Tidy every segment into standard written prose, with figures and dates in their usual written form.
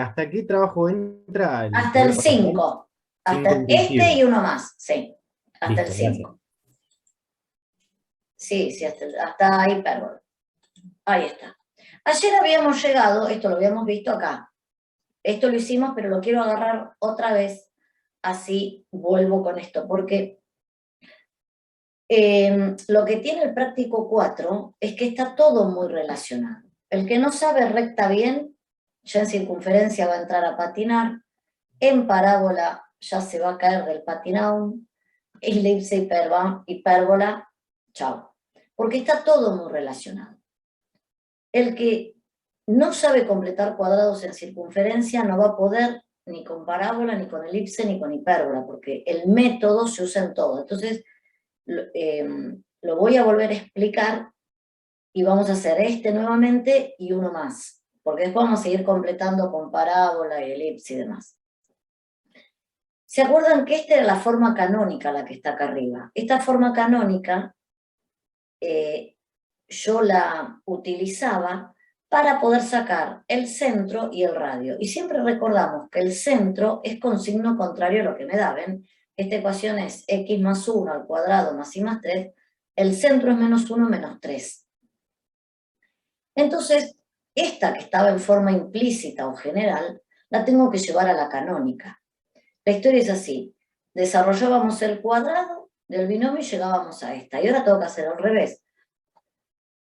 ¿hasta qué trabajo entra el Hasta el primer patrón? 5. 5 Hasta este inclusive. y uno más, sí. Hasta el Listo, gracias. 5. Sí, sí, hasta hipérbole. Ahí está. Ayer habíamos llegado, esto lo habíamos visto acá. Esto lo hicimos, pero lo quiero agarrar otra vez, así vuelvo con esto, porque lo que tiene el práctico 4 es que está todo muy relacionado. El que no sabe recta bien, ya en circunferencia va a entrar a patinar, en parábola ya se va a caer del patinón, elipse, hipérbola, chao. Porque está todo muy relacionado. El que no sabe completar cuadrados en circunferencia no va a poder ni con parábola, ni con elipse, ni con hipérbola, porque el método se usa en todo. Entonces, lo voy a volver a explicar y vamos a hacer este nuevamente y uno más, porque después vamos a seguir completando con parábola y elipse y demás. ¿Se acuerdan que esta era la forma canónica, la que está acá arriba? Esta forma canónica yo la utilizaba para poder sacar el centro y el radio. Y siempre recordamos que el centro es con signo contrario a lo que me da, ¿ven? Esta ecuación es x más 1 al cuadrado más y más 3. El centro es menos 1 menos 3. Entonces, esta que estaba en forma implícita o general, la tengo que llevar a la canónica. La historia es así. Desarrollábamos el cuadrado del binomio y llegábamos a esta. Y ahora tengo que hacer al revés.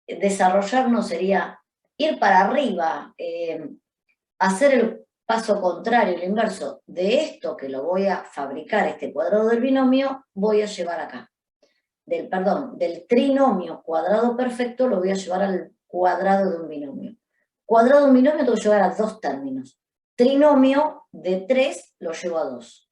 Desarrollarnos sería ir para arriba, hacer el paso contrario, el inverso de esto que lo voy a fabricar, este cuadrado del binomio, voy a llevar acá. Del trinomio cuadrado perfecto lo voy a llevar al cuadrado de un binomio. Cuadrado de un binomio tengo que llevar a dos términos. Trinomio de 3 lo llevo a 2.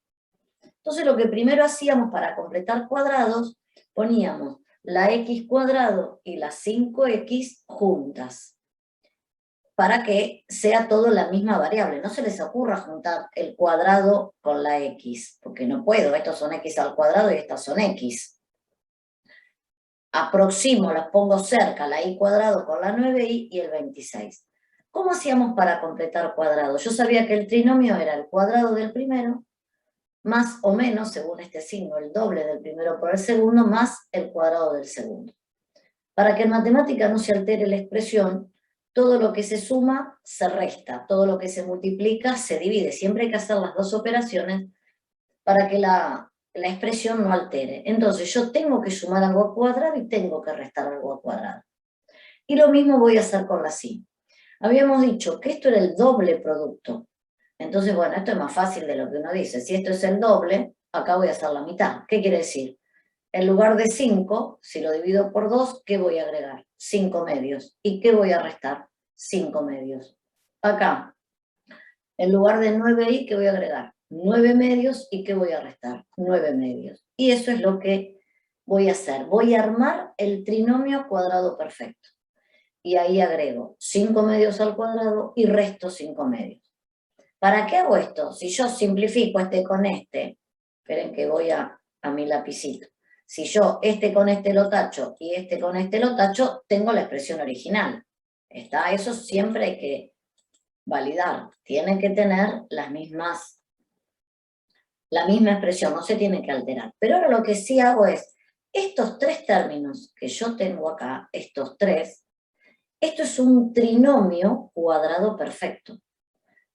Entonces lo que primero hacíamos para completar cuadrados, poníamos la x cuadrado y la 5x juntas, para que sea todo la misma variable. No se les ocurra juntar el cuadrado con la x, porque no puedo, estos son x al cuadrado y estas son x. Aproximo, las pongo cerca, la y cuadrado con la 9y y el 26. ¿Cómo hacíamos para completar cuadrados? Yo sabía que el trinomio era el cuadrado del primero, más o menos, según este signo, el doble del primero por el segundo, más el cuadrado del segundo. Para que en matemática no se altere la expresión, todo lo que se suma se resta, todo lo que se multiplica se divide. Siempre hay que hacer las dos operaciones para que la expresión no altere. Entonces yo tengo que sumar algo al cuadrado y tengo que restar algo al cuadrado. Y lo mismo voy a hacer con la sí. Habíamos dicho que esto era el doble producto. Entonces, bueno, esto es más fácil de lo que uno dice. Si esto es el doble, acá voy a hacer la mitad. ¿Qué quiere decir? En lugar de 5, si lo divido por 2, ¿qué voy a agregar? 5 medios. ¿Y qué voy a restar? 5 medios. Acá, en lugar de 9i, ¿qué voy a agregar? 9 medios. ¿Y qué voy a restar? 9 medios. Y eso es lo que voy a hacer. Voy a armar el trinomio cuadrado perfecto. Y ahí agrego 5 medios al cuadrado y resto 5 medios. ¿Para qué hago esto? Si yo simplifico este con este, esperen que voy a mi lapicito. Si yo este con este lo tacho y este con este lo tacho, tengo la expresión original. ¿Está? Eso siempre hay que validar. Tienen que tener la misma expresión, no se tiene que alterar. Pero ahora lo que sí hago es, estos tres términos que yo tengo acá, estos tres, esto es un trinomio cuadrado perfecto.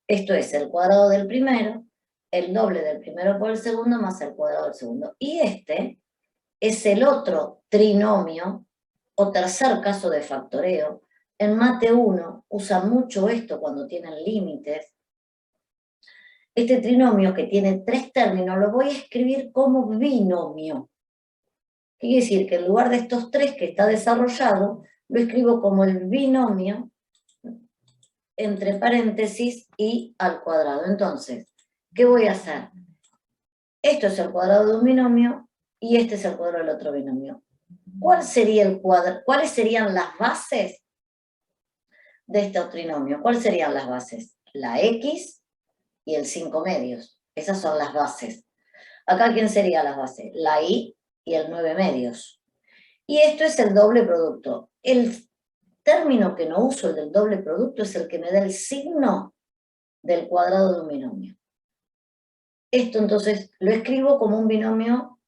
Esto es el cuadrado del primero, el doble del primero por el segundo, más el cuadrado del segundo. Y este es el otro trinomio, o tercer caso de factoreo. En Mate 1 usa mucho esto cuando tienen límites. Este trinomio que tiene tres términos lo voy a escribir como binomio. ¿Qué quiere decir? Que en lugar de estos tres que está desarrollado, lo escribo como el binomio entre paréntesis y al cuadrado. Entonces, ¿qué voy a hacer? Esto es el cuadrado de un binomio y este es el cuadrado del otro binomio. ¿Cuáles serían las bases de este trinomio? ¿Cuáles serían las bases? La x y el 5 medios. Esas son las bases. Acá, ¿quién sería las bases? La y y el 9 medios. Y esto es el doble producto. El término que no uso, el del doble producto, es el que me da el signo del cuadrado de un binomio. Esto entonces lo escribo como un binomio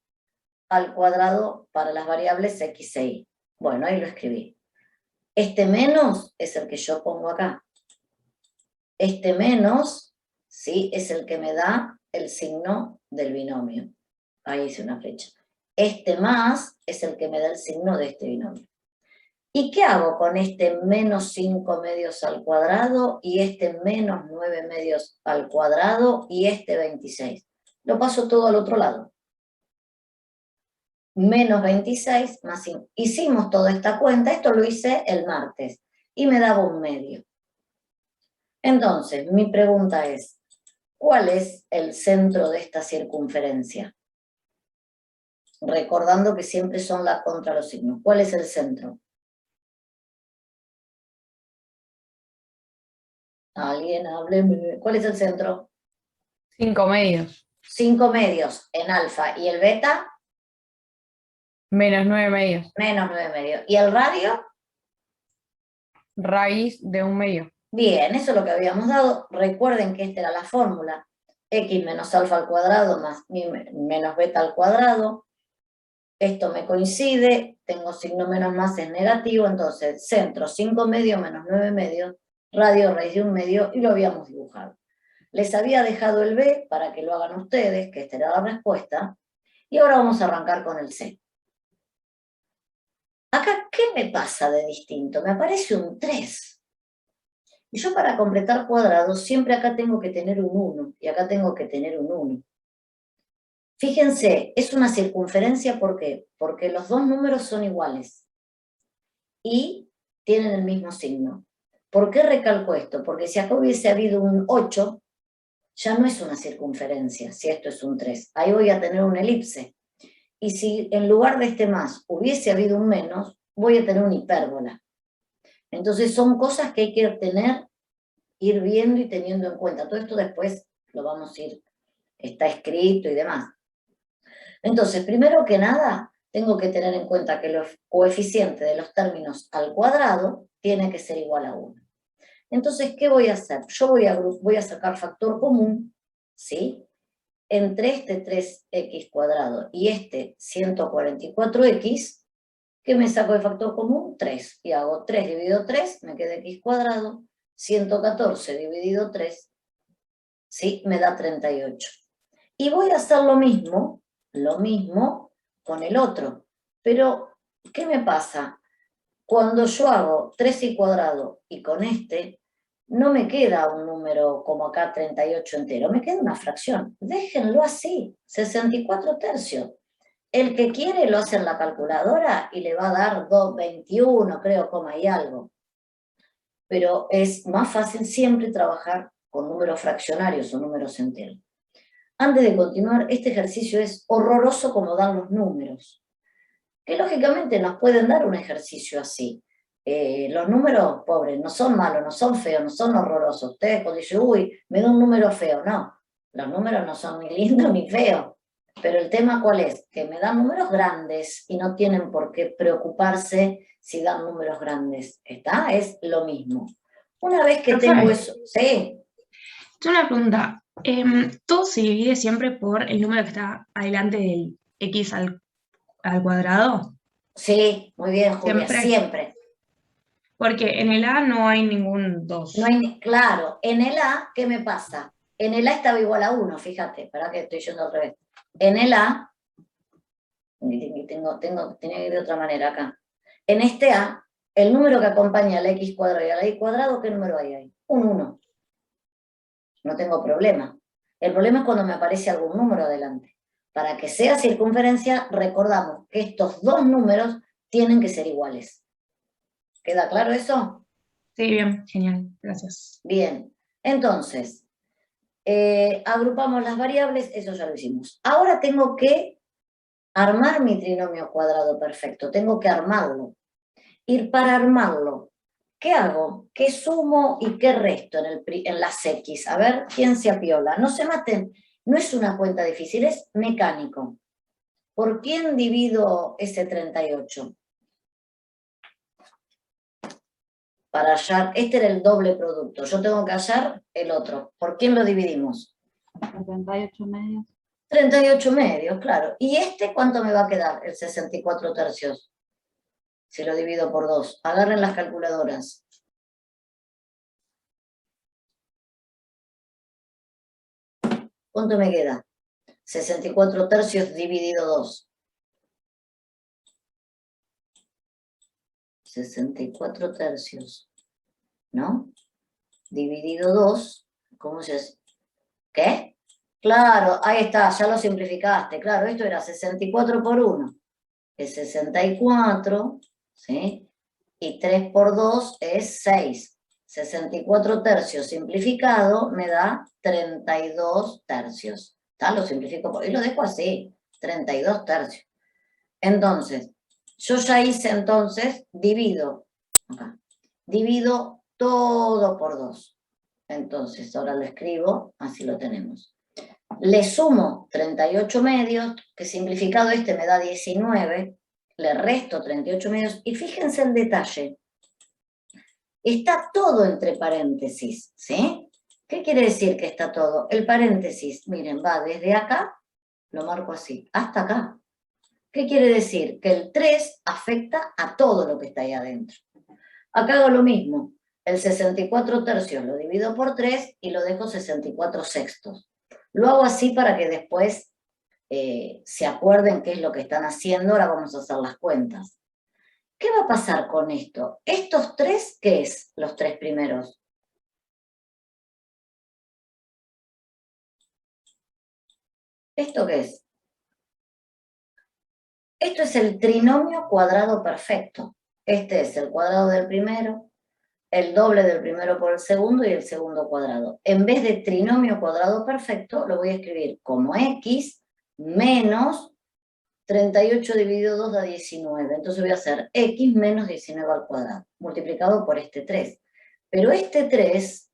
al cuadrado para las variables x e y. Bueno, ahí lo escribí. Este menos es el que yo pongo acá. Este menos, ¿sí?, es el que me da el signo del binomio. Ahí hice una flecha. Este más es el que me da el signo de este binomio. ¿Y qué hago con este menos 5 medios al cuadrado y este menos 9 medios al cuadrado y este 26? Lo paso todo al otro lado. Menos 26 más 5. Hicimos toda esta cuenta, esto lo hice el martes, y me daba un medio. Entonces, mi pregunta es, ¿cuál es el centro de esta circunferencia? Recordando que siempre son la contra los signos. ¿Cuál es el centro? Alguien hábleme. ¿Cuál es el centro? 5 medios. 5 medios en alfa. ¿Y el beta? Menos 9 medios. Menos 9 medios. ¿Y el radio? Raíz de un medio. Bien, eso es lo que habíamos dado. Recuerden que esta era la fórmula. X menos alfa al cuadrado más menos beta al cuadrado. Esto me coincide. Tengo signo menos más es negativo. Entonces, centro 5 medios menos 9 medios. Radio raíz de un medio. Y lo habíamos dibujado. Les había dejado el B para que lo hagan ustedes, que esta era la respuesta. Y ahora vamos a arrancar con el C. Acá, ¿qué me pasa de distinto? Me aparece un 3. Y yo para completar cuadrados, siempre acá tengo que tener un 1, y acá tengo que tener un 1. Fíjense, es una circunferencia, ¿por qué? Porque los dos números son iguales. Y tienen el mismo signo. ¿Por qué recalco esto? Porque si acá hubiese habido un 8, ya no es una circunferencia, si esto es un 3. Ahí voy a tener una elipse. Y si en lugar de este más hubiese habido un menos, voy a tener una hipérbola. Entonces son cosas que hay que ir viendo y teniendo en cuenta. Todo esto después lo vamos a ir, está escrito y demás. Entonces, primero que nada, tengo que tener en cuenta que el coeficiente de los términos al cuadrado tiene que ser igual a 1. Entonces, ¿qué voy a hacer? Yo voy a sacar factor común, ¿sí?, entre este 3x cuadrado y este 144x, ¿qué me saco de factor común? 3. Y hago 3 dividido 3, me queda x cuadrado, 114 dividido 3, ¿sí?, me da 38. Y voy a hacer lo mismo con el otro. Pero, ¿qué me pasa? Cuando yo hago 3y cuadrado y con este, no me queda un número como acá 38 entero, me queda una fracción. Déjenlo así, 64 tercios. El que quiere lo hace en la calculadora y le va a dar 2,21, creo, coma y algo. Pero es más fácil siempre trabajar con números fraccionarios o números enteros. Antes de continuar, este ejercicio es horroroso como dan los números, que lógicamente nos pueden dar un ejercicio así. Los números, pobres, no son malos, no son feos, no son horrorosos. Ustedes cuando dicen, uy, me da un número feo, no. Los números no son ni lindos ni feos. Pero el tema, ¿cuál es? Que me dan números grandes y no tienen por qué preocuparse si dan números grandes. ¿Está? Es lo mismo. Una vez que tengo eso, ¿sí? Tengo una pregunta. ¿Todo se divide siempre por el número que está adelante del x al cuadrado? Sí, muy bien, Julia, ¿Siempre? siempre. Porque en el A no hay ningún 2. No hay, claro, en el A, ¿qué me pasa? En el A estaba igual a 1, fíjate, para que estoy yendo al revés. En el A, tenía que ir de otra manera acá. En este A, el número que acompaña a la x cuadrado y a la y cuadrado, ¿qué número hay ahí? Un 1. No tengo problema. El problema es cuando me aparece algún número adelante. Para que sea circunferencia, recordamos que estos dos números tienen que ser iguales. ¿Queda claro eso? Sí, bien, genial, gracias. Bien, entonces, agrupamos las variables, eso ya lo hicimos. Ahora tengo que armar mi trinomio cuadrado perfecto, tengo que armarlo. Y para armarlo, ¿qué hago? ¿Qué sumo y qué resto en las X? A ver, ¿quién se apiola? No se maten, no es una cuenta difícil, es mecánico. ¿Por quién divido ese 38? para hallar, este era el doble producto, yo tengo que hallar el otro. ¿Por quién lo dividimos? 78 medios. 38 medios, claro. ¿Y este cuánto me va a quedar? El 64 tercios. Si lo divido por 2. Agarren las calculadoras. ¿Cuánto me queda? 64 tercios dividido 2. 64 tercios, ¿no? Dividido 2, ¿cómo se hace? ¿Qué? Claro, ahí está, ya lo simplificaste. Claro, esto era 64 por 1, es 64, ¿sí? Y 3 por 2 es 6. 64 tercios simplificado me da 32 tercios. ¿Está? Lo simplifico y lo dejo así, 32 tercios. Entonces, yo ya hice entonces, divido todo por 2. Entonces, ahora lo escribo, así lo tenemos. Le sumo 38 medios, que simplificado este me da 19, le resto 38 medios, y fíjense el detalle. Está todo entre paréntesis, ¿sí? ¿Qué quiere decir que está todo? El paréntesis, miren, va desde acá, lo marco así, hasta acá. ¿Qué quiere decir? Que el 3 afecta a todo lo que está ahí adentro. Acá hago lo mismo. El 64 tercios lo divido por 3 y lo dejo 64 sextos. Lo hago así para que después se acuerden qué es lo que están haciendo. Ahora vamos a hacer las cuentas. ¿Qué va a pasar con esto? ¿Estos 3 qué es? Los 3 primeros. ¿Esto qué es? Esto es el trinomio cuadrado perfecto. Este es el cuadrado del primero, el doble del primero por el segundo y el segundo cuadrado. En vez de trinomio cuadrado perfecto, lo voy a escribir como x menos 38 dividido 2 da 19. Entonces voy a hacer x menos 19 al cuadrado, multiplicado por este 3. Pero este 3,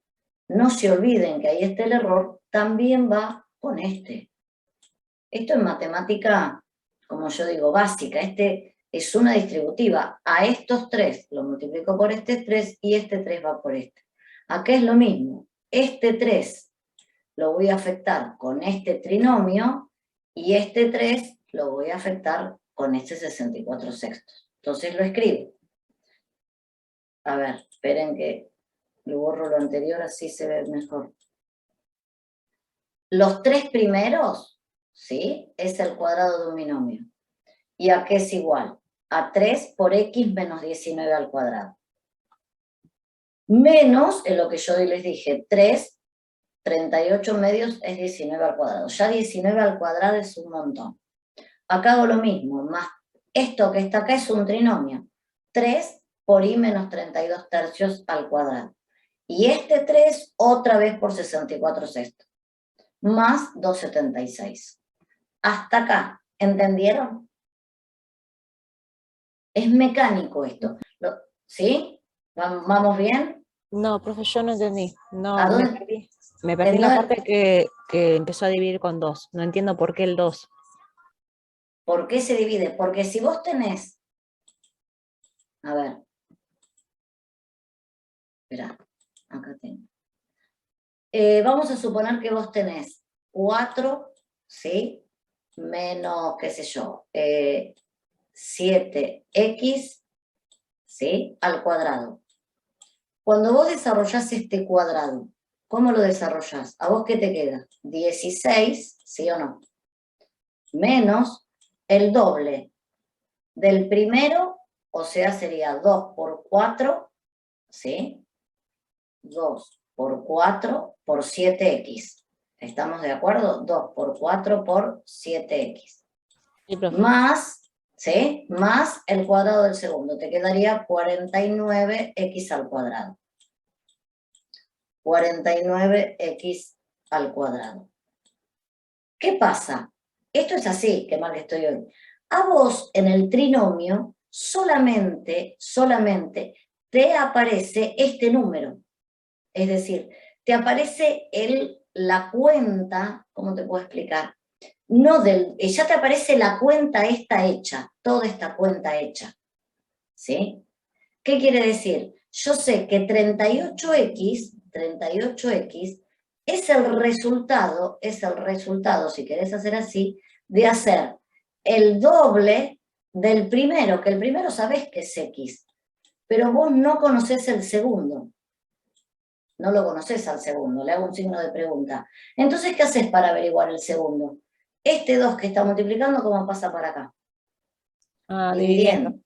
no se olviden que ahí está el error, también va con este. Esto es matemática, como yo digo, básica. Este es una distributiva. A estos 3 lo multiplico por este 3 y este 3 va por este. Acá es lo mismo. Este 3 lo voy a afectar con este trinomio y este 3 lo voy a afectar con este 64 sextos. Entonces lo escribo. A ver, esperen que lo borro lo anterior, así se ve mejor. Los 3 primeros, ¿sí? Es el cuadrado de un binomio. ¿Y a qué es igual? A 3 por x menos 19 al cuadrado. Menos, en lo que yo hoy les dije, 3, 38 medios es 19 al cuadrado. Ya 19 al cuadrado es un montón. Acá hago lo mismo, más esto que está acá es un trinomio. 3 por y menos 32 tercios al cuadrado. Y este 3 otra vez por 64 sextos. Más 276. Hasta acá, ¿entendieron? Es mecánico esto. ¿Sí? ¿Vamos bien? No, profe, yo no entendí. No, ¿A me dónde? perdí. Me perdí la parte que empezó a dividir con 2. No entiendo por qué el 2. ¿Por qué se divide? Porque si vos tenés... A ver. Espera, acá tengo. Vamos a suponer que vos tenés 4, ¿sí? Menos, qué sé yo, 7x, ¿sí? Al cuadrado. Cuando vos desarrollás este cuadrado, ¿cómo lo desarrollás? ¿A vos qué te queda? 16, ¿sí o no? Menos el doble del primero, o sea, sería 2 por 4, ¿sí? 2 por 4 por 7x. ¿Estamos de acuerdo? 2 por 4 por 7x. Sí, profe. Más, ¿sí? Más el cuadrado del segundo. Te quedaría 49x al cuadrado. 49x al cuadrado. ¿Qué pasa? Esto es así, qué mal que estoy hoy. A vos en el trinomio solamente te aparece este número. Es decir, te aparece la cuenta, ¿cómo te puedo explicar? No ya te aparece la cuenta esta hecha, toda esta cuenta hecha. ¿Sí? ¿Qué quiere decir? yo sé que 38x es el resultado, si querés hacer así, de hacer el doble del primero, que el primero sabés que es x, pero vos no conocés el segundo. No lo conocés al segundo, le hago un signo de pregunta. Entonces, ¿qué haces para averiguar el segundo? Este 2 que está multiplicando, ¿cómo pasa para acá? Ah, Dividiendo.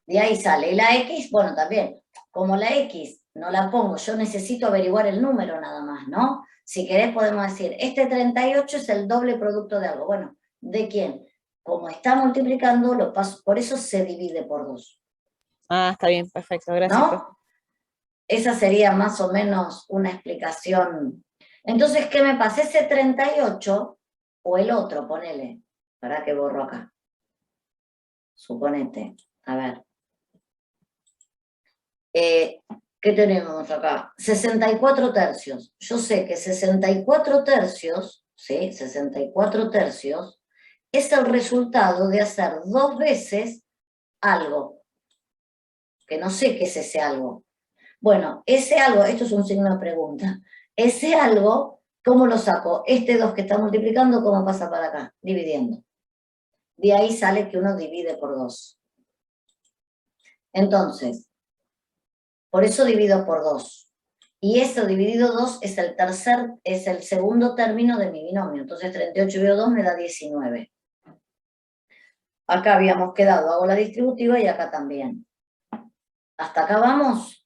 De ahí sale. Y la x, bueno, también. Como la x no la pongo, yo necesito averiguar el número nada más, ¿no? Si querés podemos decir, este 38 es el doble producto de algo. Bueno, ¿de quién? Como está multiplicando, lo paso, por eso se divide por 2. Ah, está bien, perfecto, gracias, profe. ¿No? Esa sería más o menos una explicación. Entonces, ¿qué me pasa? Ese 38 o el otro, ponele. ¿Para qué borro acá? Suponete. A ver. ¿Qué tenemos acá? 64 tercios. Yo sé que 64 tercios, ¿sí? 64 tercios es el resultado de hacer 2 veces algo. Que no sé qué es ese algo. Bueno, ese algo, esto es un signo de pregunta. Ese algo, ¿cómo lo saco? Este 2 que está multiplicando, ¿cómo pasa para acá? Dividiendo. De ahí sale que uno divide por 2. Entonces, por eso divido por 2. Y eso dividido 2 es el segundo término de mi binomio. Entonces 38 dividido 2 me da 19. Acá habíamos quedado, hago la distributiva y acá también. ¿Hasta acá vamos?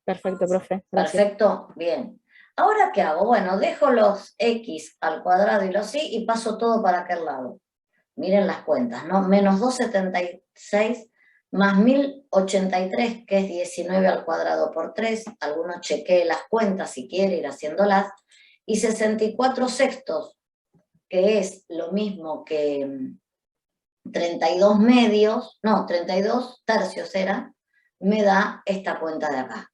Perfecto, profe, gracias. Perfecto, bien. ¿Ahora qué hago? Bueno, dejo los x al cuadrado y los y y paso todo para aquel lado. Miren las cuentas, ¿no? Menos 276 más 1083, que es 19 al cuadrado por 3. Algunos chequee las cuentas si quiere ir haciéndolas. Y 64 sextos, que es lo mismo que 32 medios, no, 32 tercios era, me da esta cuenta de acá.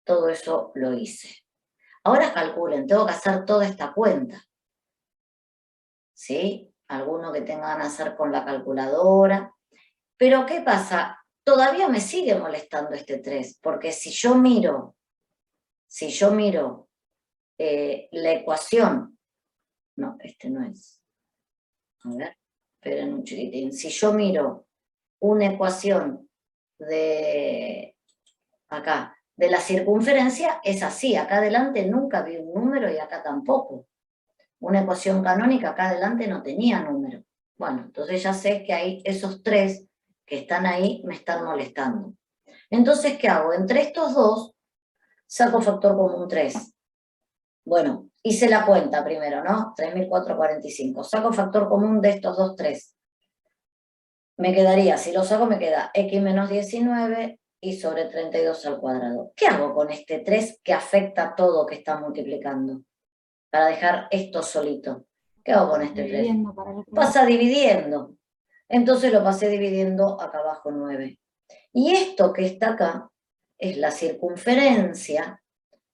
Todo eso lo hice. Ahora calculen, tengo que hacer toda esta cuenta. ¿Sí? Alguno que tengan que hacer con la calculadora. Pero ¿qué pasa? Todavía me sigue molestando este 3, porque si yo miro la ecuación, no, este no es. A ver, esperen un chiquitín. Si yo miro una ecuación de acá, de la circunferencia, es así. Acá adelante nunca vi un número y acá tampoco. Una ecuación canónica acá adelante no tenía número. Bueno, entonces ya sé que hay esos 3 que están ahí me están molestando. Entonces, ¿qué hago? Entre estos dos, saco factor común 3. Bueno, hice la cuenta primero, ¿no? 3.445. Saco factor común de estos dos 3. Me quedaría, si lo saco me queda x menos 19 y sobre 32 al cuadrado. ¿Qué hago con este 3 que afecta todo que está multiplicando? Para dejar esto solito. ¿Qué hago con este 3? Dividiendo para el otro Pasa dividiendo. Entonces lo pasé dividiendo acá abajo 9. Y esto que está acá es la circunferencia,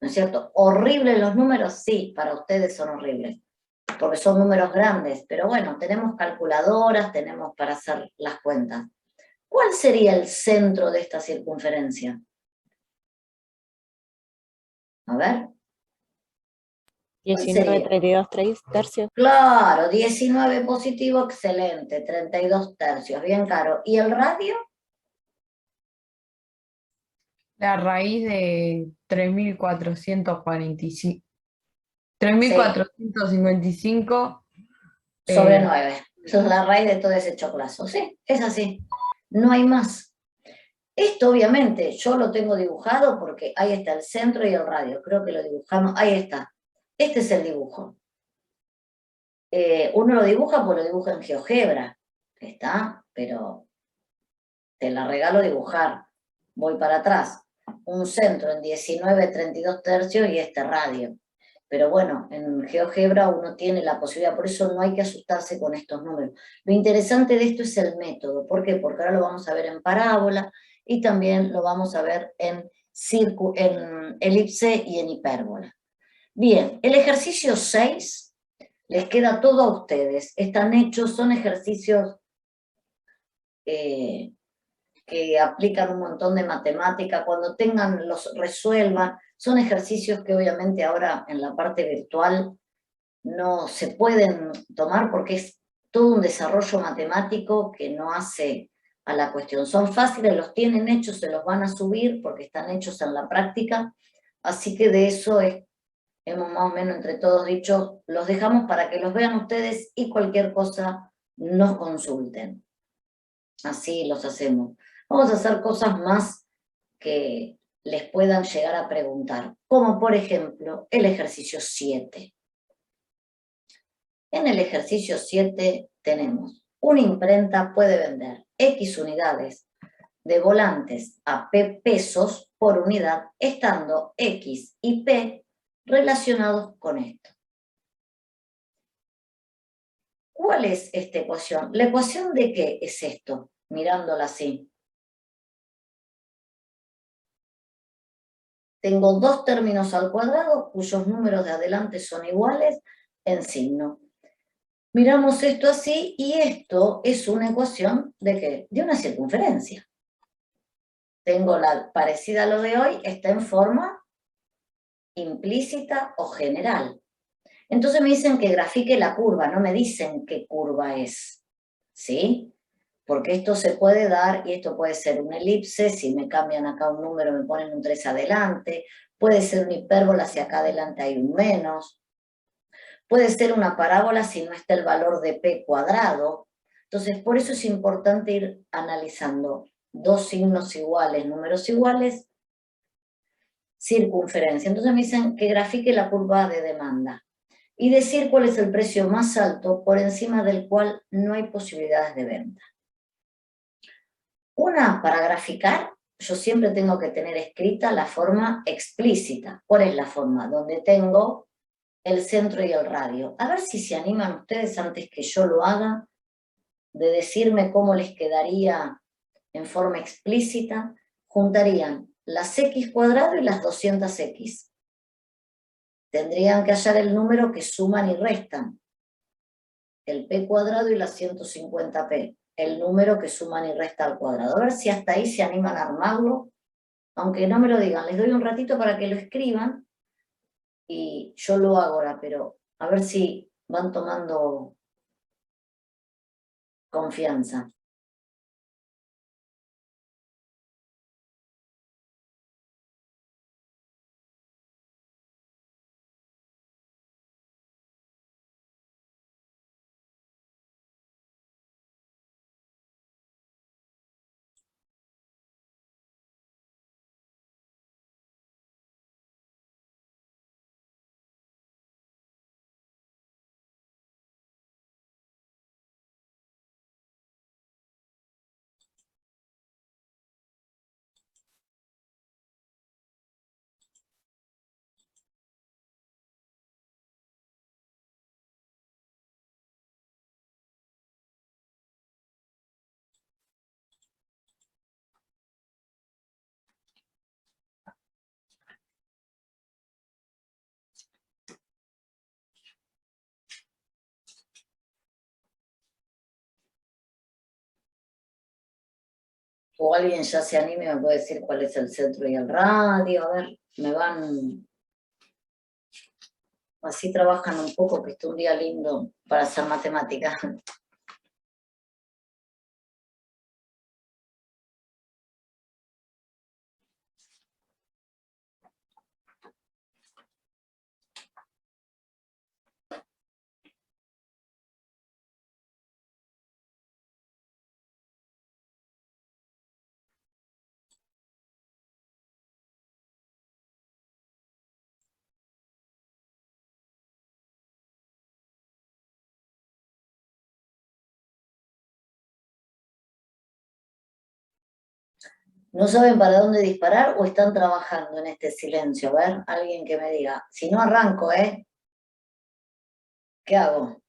¿no es cierto? ¿Horribles los números? Sí, para ustedes son horribles, porque son números grandes, pero bueno, tenemos calculadoras, tenemos para hacer las cuentas. ¿Cuál sería el centro de esta circunferencia? A ver. 19, 32, 3 tercios. Claro, 19 positivo, excelente, 32 tercios, bien caro. ¿Y el radio? La raíz de 3.445. 3.455 Sobre 9. Eso es la raíz de todo ese choclazo. Sí, es así. No hay más. Esto obviamente yo lo tengo dibujado porque ahí está el centro y el radio. Creo que lo dibujamos. Ahí está. Este es el dibujo. Uno lo dibuja porque lo dibuja en GeoGebra. Está, pero te la regalo dibujar. Voy para atrás. Un centro en 19, 32 tercios y este radio. Pero bueno, en GeoGebra uno tiene la posibilidad, por eso no hay que asustarse con estos números. Lo interesante de esto es el método. ¿Por qué? Porque ahora lo vamos a ver en parábola y también lo vamos a ver en elipse y en hipérbola. Bien, el ejercicio 6 les queda todo a ustedes. Están hechos, son ejercicios que aplican un montón de matemática, cuando tengan, los resuelvan. Son ejercicios que obviamente ahora en la parte virtual no se pueden tomar porque es todo un desarrollo matemático que no hace a la cuestión. Son fáciles, los tienen hechos, se los van a subir porque están hechos en la práctica, así que de eso hemos más o menos entre todos dicho, los dejamos para que los vean ustedes y cualquier cosa nos consulten. Así los hacemos. Vamos a hacer cosas más que les puedan llegar a preguntar, como por ejemplo el ejercicio 7. En el ejercicio 7 tenemos, una imprenta puede vender X unidades de volantes a P pesos por unidad, estando X y P relacionados con esto. ¿Cuál es esta ecuación? ¿La ecuación de qué es esto? Mirándola así. Tengo dos términos al cuadrado cuyos números de adelante son iguales en signo. Miramos esto así y esto es una ecuación ¿de qué? De una circunferencia. Tengo la parecida a lo de hoy, está en forma implícita o general. Entonces me dicen que grafique la curva, no me dicen qué curva es, ¿sí? Porque esto se puede dar, y esto puede ser una elipse, si me cambian acá un número me ponen un 3 adelante, puede ser una hipérbola si acá adelante hay un menos, puede ser una parábola si no está el valor de p cuadrado. Entonces por eso es importante ir analizando dos signos iguales, números iguales, circunferencia. Entonces me dicen que grafique la curva de demanda y decir cuál es el precio más alto por encima del cual no hay posibilidades de venta. Para graficar, yo siempre tengo que tener escrita la forma explícita. ¿Cuál es la forma? Donde tengo el centro y el radio. A ver si se animan ustedes antes que yo lo haga, de decirme cómo les quedaría en forma explícita. Juntarían las x cuadrado y las 200x. Tendrían que hallar el número que suman y restan. El p cuadrado y las 150p. El número que suman y resta al cuadrado. A ver si hasta ahí se animan a armarlo, aunque no me lo digan. Les doy un ratito para que lo escriban y yo lo hago ahora, pero a ver si van tomando confianza. O alguien ya se anime y me puede decir cuál es el centro y el radio. A ver, me van... Así trabajan un poco, que está un día lindo para hacer matemáticas. ¿No saben para dónde disparar o están trabajando en este silencio? A ver, alguien que me diga. Si no arranco, ¿qué hago?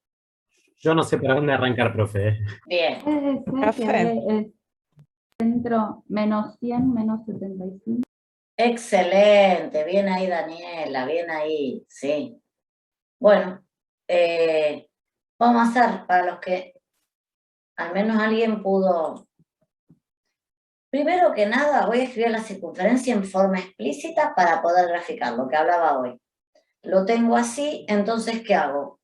Yo no sé para dónde arrancar, profe. Bien. Puede ser que Profe. el centro menos 100, menos 75. Excelente, bien ahí Daniela, bien ahí, sí. Bueno, vamos a hacer para los que al menos alguien pudo. Primero que nada voy a escribir la circunferencia en forma explícita para poder graficar lo que hablaba hoy. Lo tengo así, entonces ¿qué hago?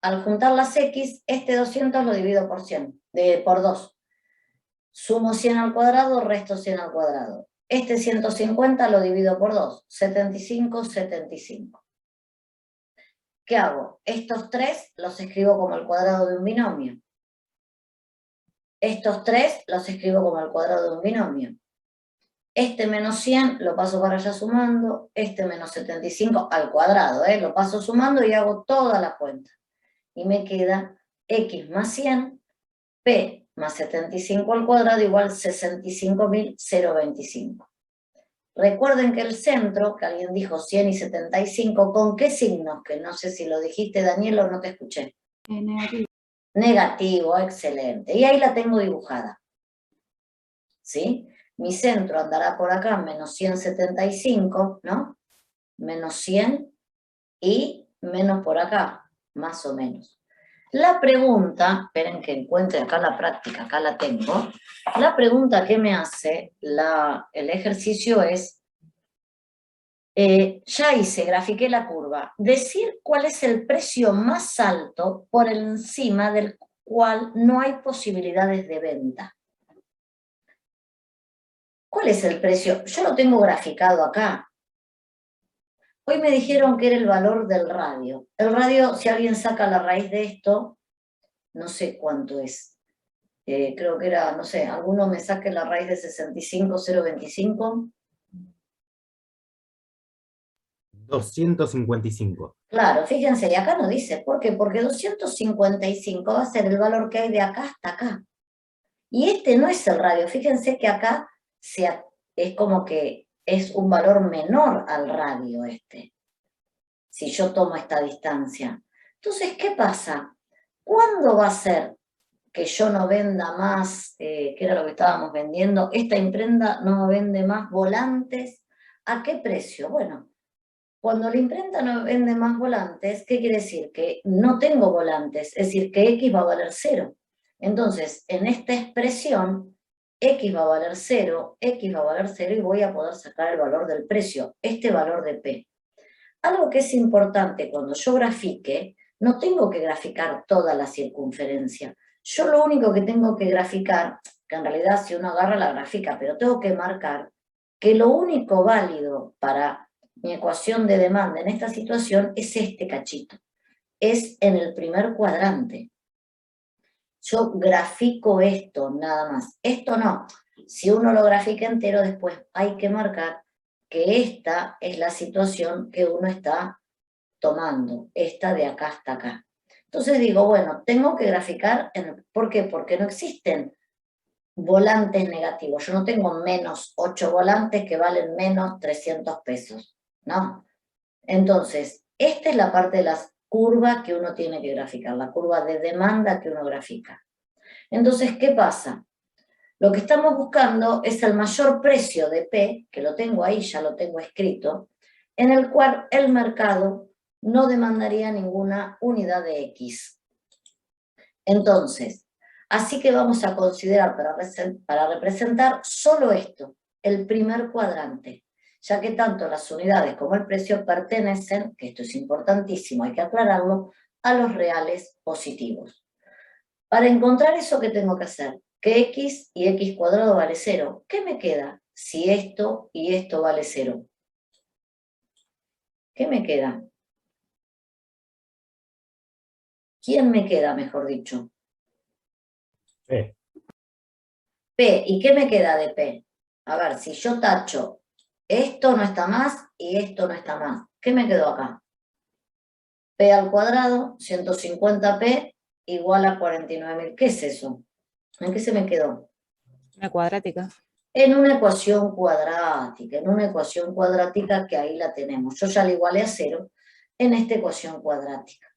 Al juntar las X, este 200 lo divido por 100, por 2. Sumo 100 al cuadrado, resto 100 al cuadrado. Este 150 lo divido por 2, 75, 75. ¿Qué hago? Estos 3 los escribo como el cuadrado de un binomio. Estos 3 los escribo como el cuadrado de un binomio. Este menos 100 lo paso para allá sumando, este menos 75 al cuadrado, lo paso sumando y hago toda la cuenta. Y me queda X más 100, P más 75 al cuadrado igual 65.025. Recuerden que el centro, que alguien dijo 100 y 75, ¿con qué signos? Que no sé si lo dijiste, Daniel, o no te escuché. Negativo. Negativo, excelente. Y ahí la tengo dibujada. ¿Sí? Mi centro andará por acá, menos 175, ¿no? Menos 100 y menos por acá, más o menos. La pregunta, esperen que encuentre acá la práctica, acá la tengo. La pregunta que me hace el ejercicio es, ya hice, grafiqué la curva, decir cuál es el precio más alto por encima del cual no hay posibilidades de venta. ¿Cuál es el precio? Yo lo tengo graficado acá. Hoy me dijeron que era el valor del radio. El radio, si alguien saca la raíz de esto, no sé cuánto es. Creo que era, no sé, alguno me saque la raíz de 65,025. 255. Claro, fíjense, y acá no dice. ¿Por qué? Porque 255 va a ser el valor que hay de acá hasta acá. Y este no es el radio. Fíjense que acá es como que es un valor menor al radio este. Si yo tomo esta distancia. Entonces, ¿qué pasa? ¿Cuándo va a ser que yo no venda más, que era lo que estábamos vendiendo, esta imprenta no vende más volantes? ¿A qué precio? Bueno, cuando la imprenta no vende más volantes, ¿qué quiere decir? Que no tengo volantes, es decir, que X va a valer 0. Entonces, en esta expresión, X va a valer 0, X va a valer 0 y voy a poder sacar el valor del precio, este valor de P. Algo que es importante cuando yo grafique, no tengo que graficar toda la circunferencia. Yo lo único que tengo que graficar, que en realidad si uno agarra la grafica, pero tengo que marcar que lo único válido para mi ecuación de demanda en esta situación es este cachito. Es en el primer cuadrante. Yo grafico esto nada más. Esto no. Si uno lo grafica entero, después hay que marcar que esta es la situación que uno está tomando, esta de acá hasta acá. Entonces digo, bueno, tengo que graficar, ¿por qué? Porque no existen volantes negativos. Yo no tengo menos 8 volantes que valen menos 300 pesos, ¿no? Entonces, esta es la parte de las curvas que uno tiene que graficar, la curva de demanda que uno grafica. Entonces, ¿qué pasa? Lo que estamos buscando es el mayor precio de P, que lo tengo ahí, ya lo tengo escrito, en el cual el mercado no demandaría ninguna unidad de X. Entonces, así que vamos a considerar para representar solo esto, el primer cuadrante, ya que tanto las unidades como el precio pertenecen, que esto es importantísimo, hay que aclararlo, a los reales positivos. Para encontrar eso, ¿qué tengo que hacer? Que X y X cuadrado vale 0. ¿Qué me queda si esto y esto vale 0? ¿Qué me queda? ¿Quién me queda, mejor dicho? P. P. ¿Y qué me queda de P? A ver, si yo tacho, esto no está más y esto no está más. ¿Qué me quedó acá? P al cuadrado, 150P igual a 49.000. ¿Qué es eso? ¿En qué se me quedó? Una cuadrática. En una ecuación cuadrática que ahí la tenemos. Yo ya la igualé a 0 en esta ecuación cuadrática.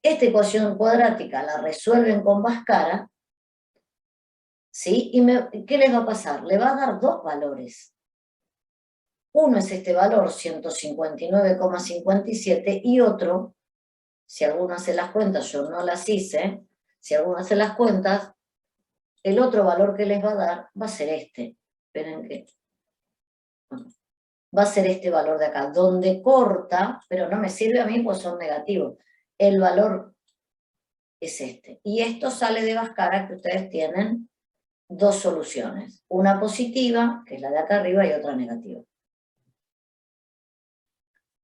Esta ecuación cuadrática la resuelven con Bhaskara, ¿sí? ¿Y qué les va a pasar? Le va a dar dos valores. Uno es este valor, 159,57, y otro, si alguno hace las cuentas, yo no las hice, si alguno hace las cuentas, el otro valor que les va a dar va a ser este, esperen que... Va a ser este valor de acá, donde corta, pero no me sirve a mí pues son negativos. El valor es este. Y esto sale de Bhaskara, que ustedes tienen dos soluciones. Una positiva, que es la de acá arriba, y otra negativa.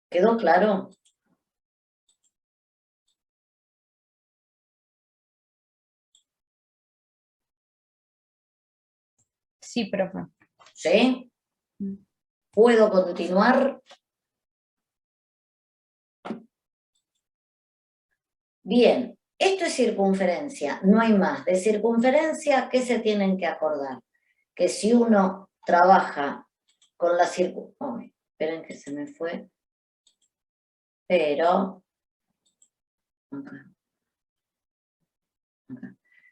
¿Quedó claro? Sí, profe. ¿Sí? ¿Puedo continuar? Bien, esto es circunferencia, no hay más. De circunferencia, ¿qué se tienen que acordar? Que si uno trabaja con la circunferencia... esperen que se me fue. Pero... acá.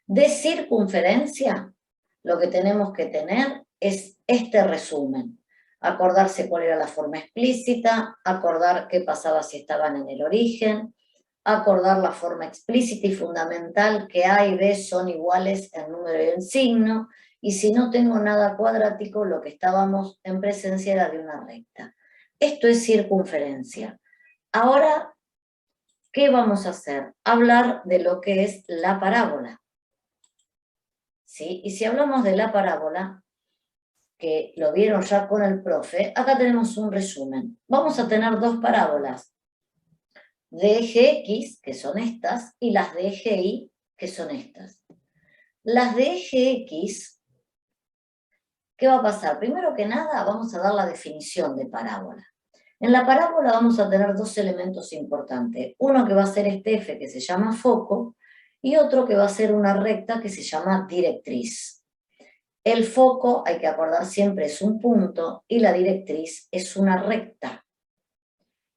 De circunferencia, lo que tenemos que tener es este resumen. Acordarse cuál era la forma explícita, acordar qué pasaba si estaban en el origen, acordar la forma explícita y fundamental, que A y B son iguales en número y en signo, y si no tengo nada cuadrático, lo que estábamos en presencia era de una recta. Esto es circunferencia. Ahora, ¿qué vamos a hacer? Hablar de lo que es la parábola. ¿Sí? Y si hablamos de la parábola, que lo vieron ya con el profe, acá tenemos un resumen. Vamos a tener dos parábolas, de eje X, que son estas, y las de eje Y, que son estas. Las de eje X, ¿qué va a pasar? Primero que nada, vamos a dar la definición de parábola. En la parábola vamos a tener dos elementos importantes. Uno que va a ser este F, que se llama foco, y otro que va a ser una recta que se llama directriz. El foco, hay que acordar siempre, es un punto, y la directriz es una recta.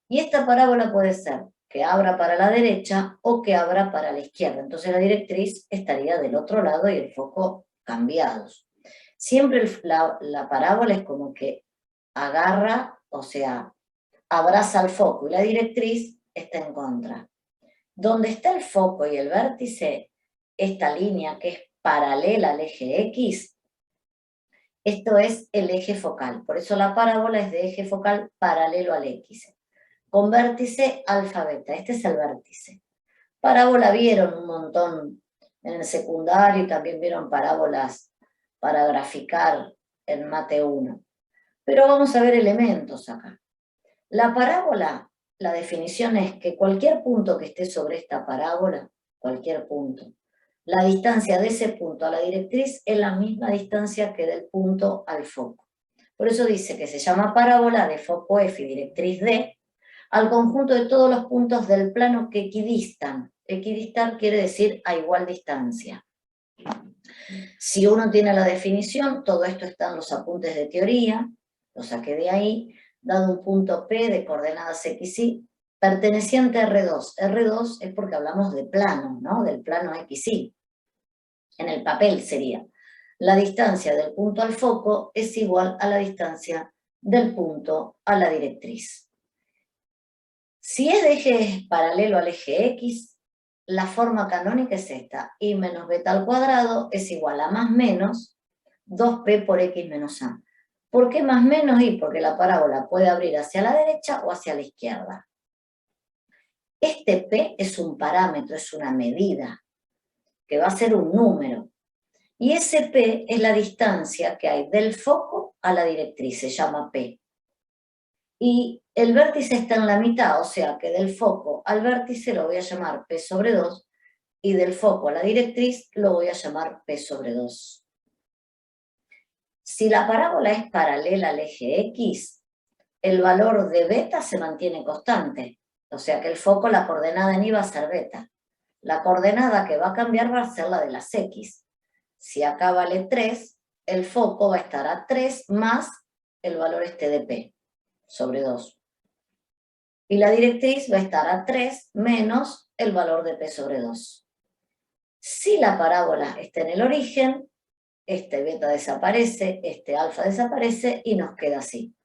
Y esta parábola puede ser que abra para la derecha o que abra para la izquierda. Entonces la directriz estaría del otro lado y el foco cambiados. Siempre la parábola es como que agarra, o sea, abraza al foco, y la directriz está en contra. Donde está el foco y el vértice, esta línea que es paralela al eje X, esto es el eje focal. Por eso la parábola es de eje focal paralelo al X. Con vértice alfa beta. Este es el vértice. Parábola vieron un montón en el secundario y también vieron parábolas para graficar en Mate 1. Pero vamos a ver elementos acá. La parábola, la definición es que cualquier punto que esté sobre esta parábola, cualquier punto, la distancia de ese punto a la directriz es la misma distancia que del punto al foco. Por eso dice que se llama parábola de foco F y directriz D al conjunto de todos los puntos del plano que equidistan. Equidistar quiere decir a igual distancia. Si uno tiene la definición, todo esto está en los apuntes de teoría, lo saqué de ahí, dado un punto P de coordenadas X, Y, perteneciente a R2. R2 es porque hablamos de plano, ¿no? Del plano X, Y. En el papel sería, la distancia del punto al foco es igual a la distancia del punto a la directriz. Si es de eje paralelo al eje X, la forma canónica es esta, y menos beta al cuadrado es igual a más menos 2p por x menos a. ¿Por qué más menos y? Porque la parábola puede abrir hacia la derecha o hacia la izquierda. Este p es un parámetro, es una medida, que va a ser un número. Y ese p es la distancia que hay del foco a la directriz, se llama p. Y el vértice está en la mitad, o sea que del foco al vértice lo voy a llamar p sobre 2, y del foco a la directriz lo voy a llamar p sobre 2. Si la parábola es paralela al eje X, el valor de beta se mantiene constante, o sea que el foco, la coordenada en Y va a ser beta. La coordenada que va a cambiar va a ser la de las X. Si acá vale 3, el foco va a estar a 3 más el valor este de P, sobre 2. Y la directriz va a estar a 3 menos el valor de P sobre 2. Si la parábola está en el origen, este beta desaparece, este alfa desaparece y nos queda así.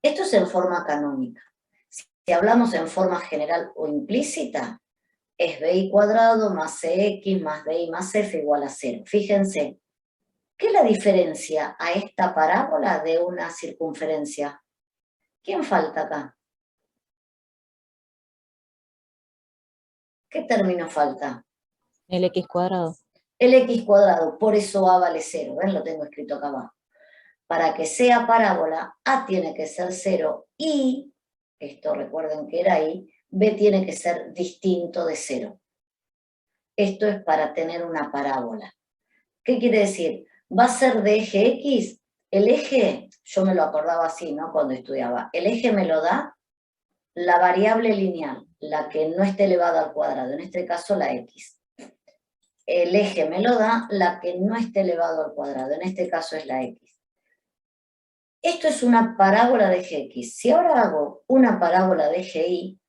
Esto es en forma canónica. Si hablamos en forma general o implícita, es bi cuadrado más cx más di más f igual a 0. Fíjense, ¿Qué la diferencia a esta parábola de una circunferencia? ¿Quién falta acá? ¿Qué término falta? El x cuadrado. El x cuadrado, por eso a vale 0, ¿ven? Lo tengo escrito acá abajo. Para que sea parábola, a tiene que ser 0 y, esto recuerden que era y, b tiene que ser distinto de 0. Esto es para tener una parábola. ¿Qué quiere decir? Va a ser de eje X. El eje, yo me lo acordaba así, ¿no? Cuando estudiaba. El eje me lo da la variable lineal, la que no esté elevada al cuadrado, en este caso la X. El eje me lo da la que no esté elevado al cuadrado, en este caso es la X. Esto es una parábola de eje X. Si ahora hago una parábola de eje Y,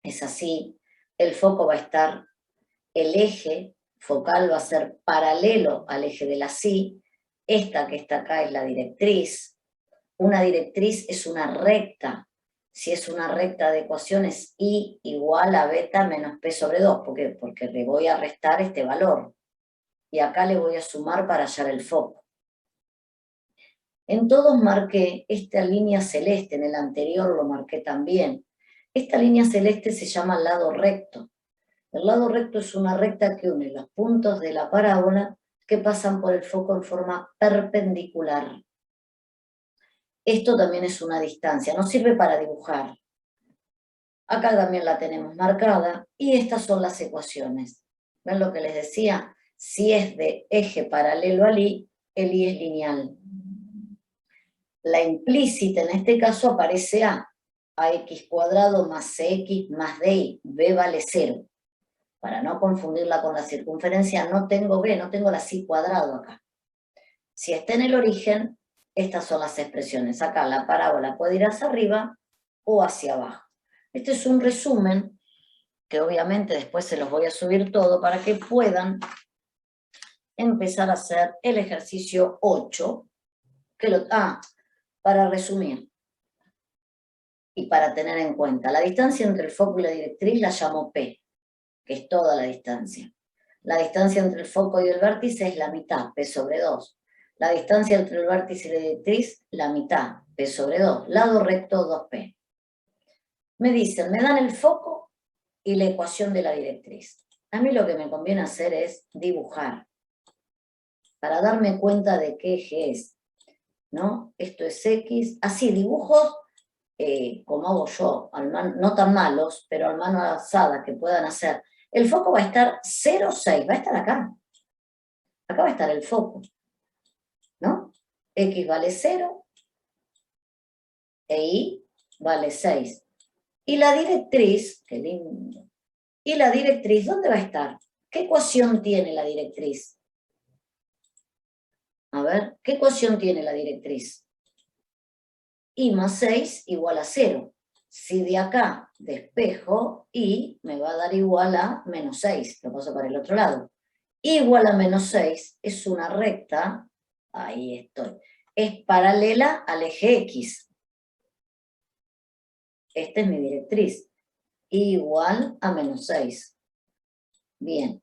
es así, el foco va a estar, el eje focal va a ser paralelo al eje de la Y, esta que está acá es la directriz. Una directriz es una recta. Si es una recta de ecuaciones, y igual a beta menos p sobre 2. ¿Por qué? Porque le voy a restar este valor. Y acá le voy a sumar para hallar el foco. En todos marqué esta línea celeste, en el anterior lo marqué también. Esta línea celeste se llama lado recto. El lado recto es una recta que une los puntos de la parábola que pasan por el foco en forma perpendicular. Esto también es una distancia, nos sirve para dibujar. Acá también la tenemos marcada y estas son las ecuaciones. ¿Ven lo que les decía? Si es de eje paralelo al Y, el Y es lineal. La implícita en este caso aparece ax cuadrado más cx más dy, b vale 0. Para no confundirla con la circunferencia, no tengo b, no tengo la y cuadrado acá. Si está en el origen, estas son las expresiones. Acá la parábola puede ir hacia arriba o hacia abajo. Este es un resumen, que obviamente después se los voy a subir todo para que puedan empezar a hacer el ejercicio 8, para resumir y para tener en cuenta. La distancia entre el foco y la directriz la llamo P, que es toda la distancia. La distancia entre el foco y el vértice es la mitad, P sobre 2. La distancia entre el vértice y la directriz, la mitad, P sobre 2. Lado recto, 2P. Me dicen, me dan el foco y la ecuación de la directriz. A mí lo que me conviene hacer es dibujar, para darme cuenta de qué eje es, ¿no? Esto es X, así, dibujos como hago yo, no tan malos, pero a mano alzada que puedan hacer. El foco va a estar 0, 6, va a estar acá. Acá va a estar el foco, ¿no? X vale 0 e Y vale 6. Y la directriz, qué lindo, y la directriz, ¿dónde va a estar? ¿Qué ecuación tiene la directriz? A ver, ¿qué ecuación tiene la directriz? Y más 6 igual a 0. Si de acá despejo, y me va a dar igual a menos 6. Lo paso para el otro lado. Igual a menos 6 es una recta, ahí estoy, es paralela al eje X. Esta es mi directriz. Igual a menos 6. Bien.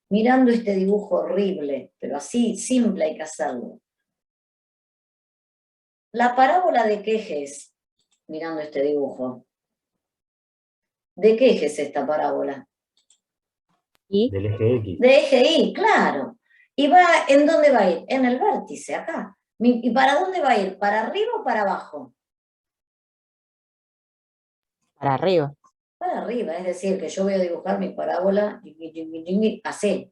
Mirando este dibujo horrible, pero así simple hay que hacerlo. ¿La parábola de qué eje es? Mirando este dibujo. ¿De qué eje es esta parábola? Y Del eje X. De eje Y, claro. ¿Y va, en dónde va a ir? En el vértice, acá. ¿Y para dónde va a ir? ¿Para arriba o para abajo? para arriba. Para arriba, es decir, que yo voy a dibujar mi parábola así.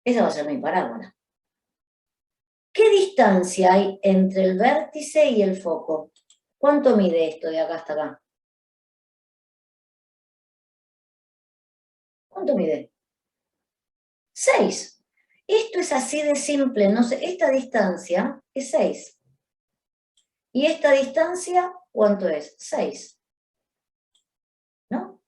Esa va a ser mi parábola. ¿Qué distancia hay entre el vértice y el foco? ¿Cuánto mide esto de acá hasta acá? ¿Cuánto mide? 6. Esto es así de simple, no sé, esta distancia es 6. ¿Y esta distancia cuánto es? 6. ¿No?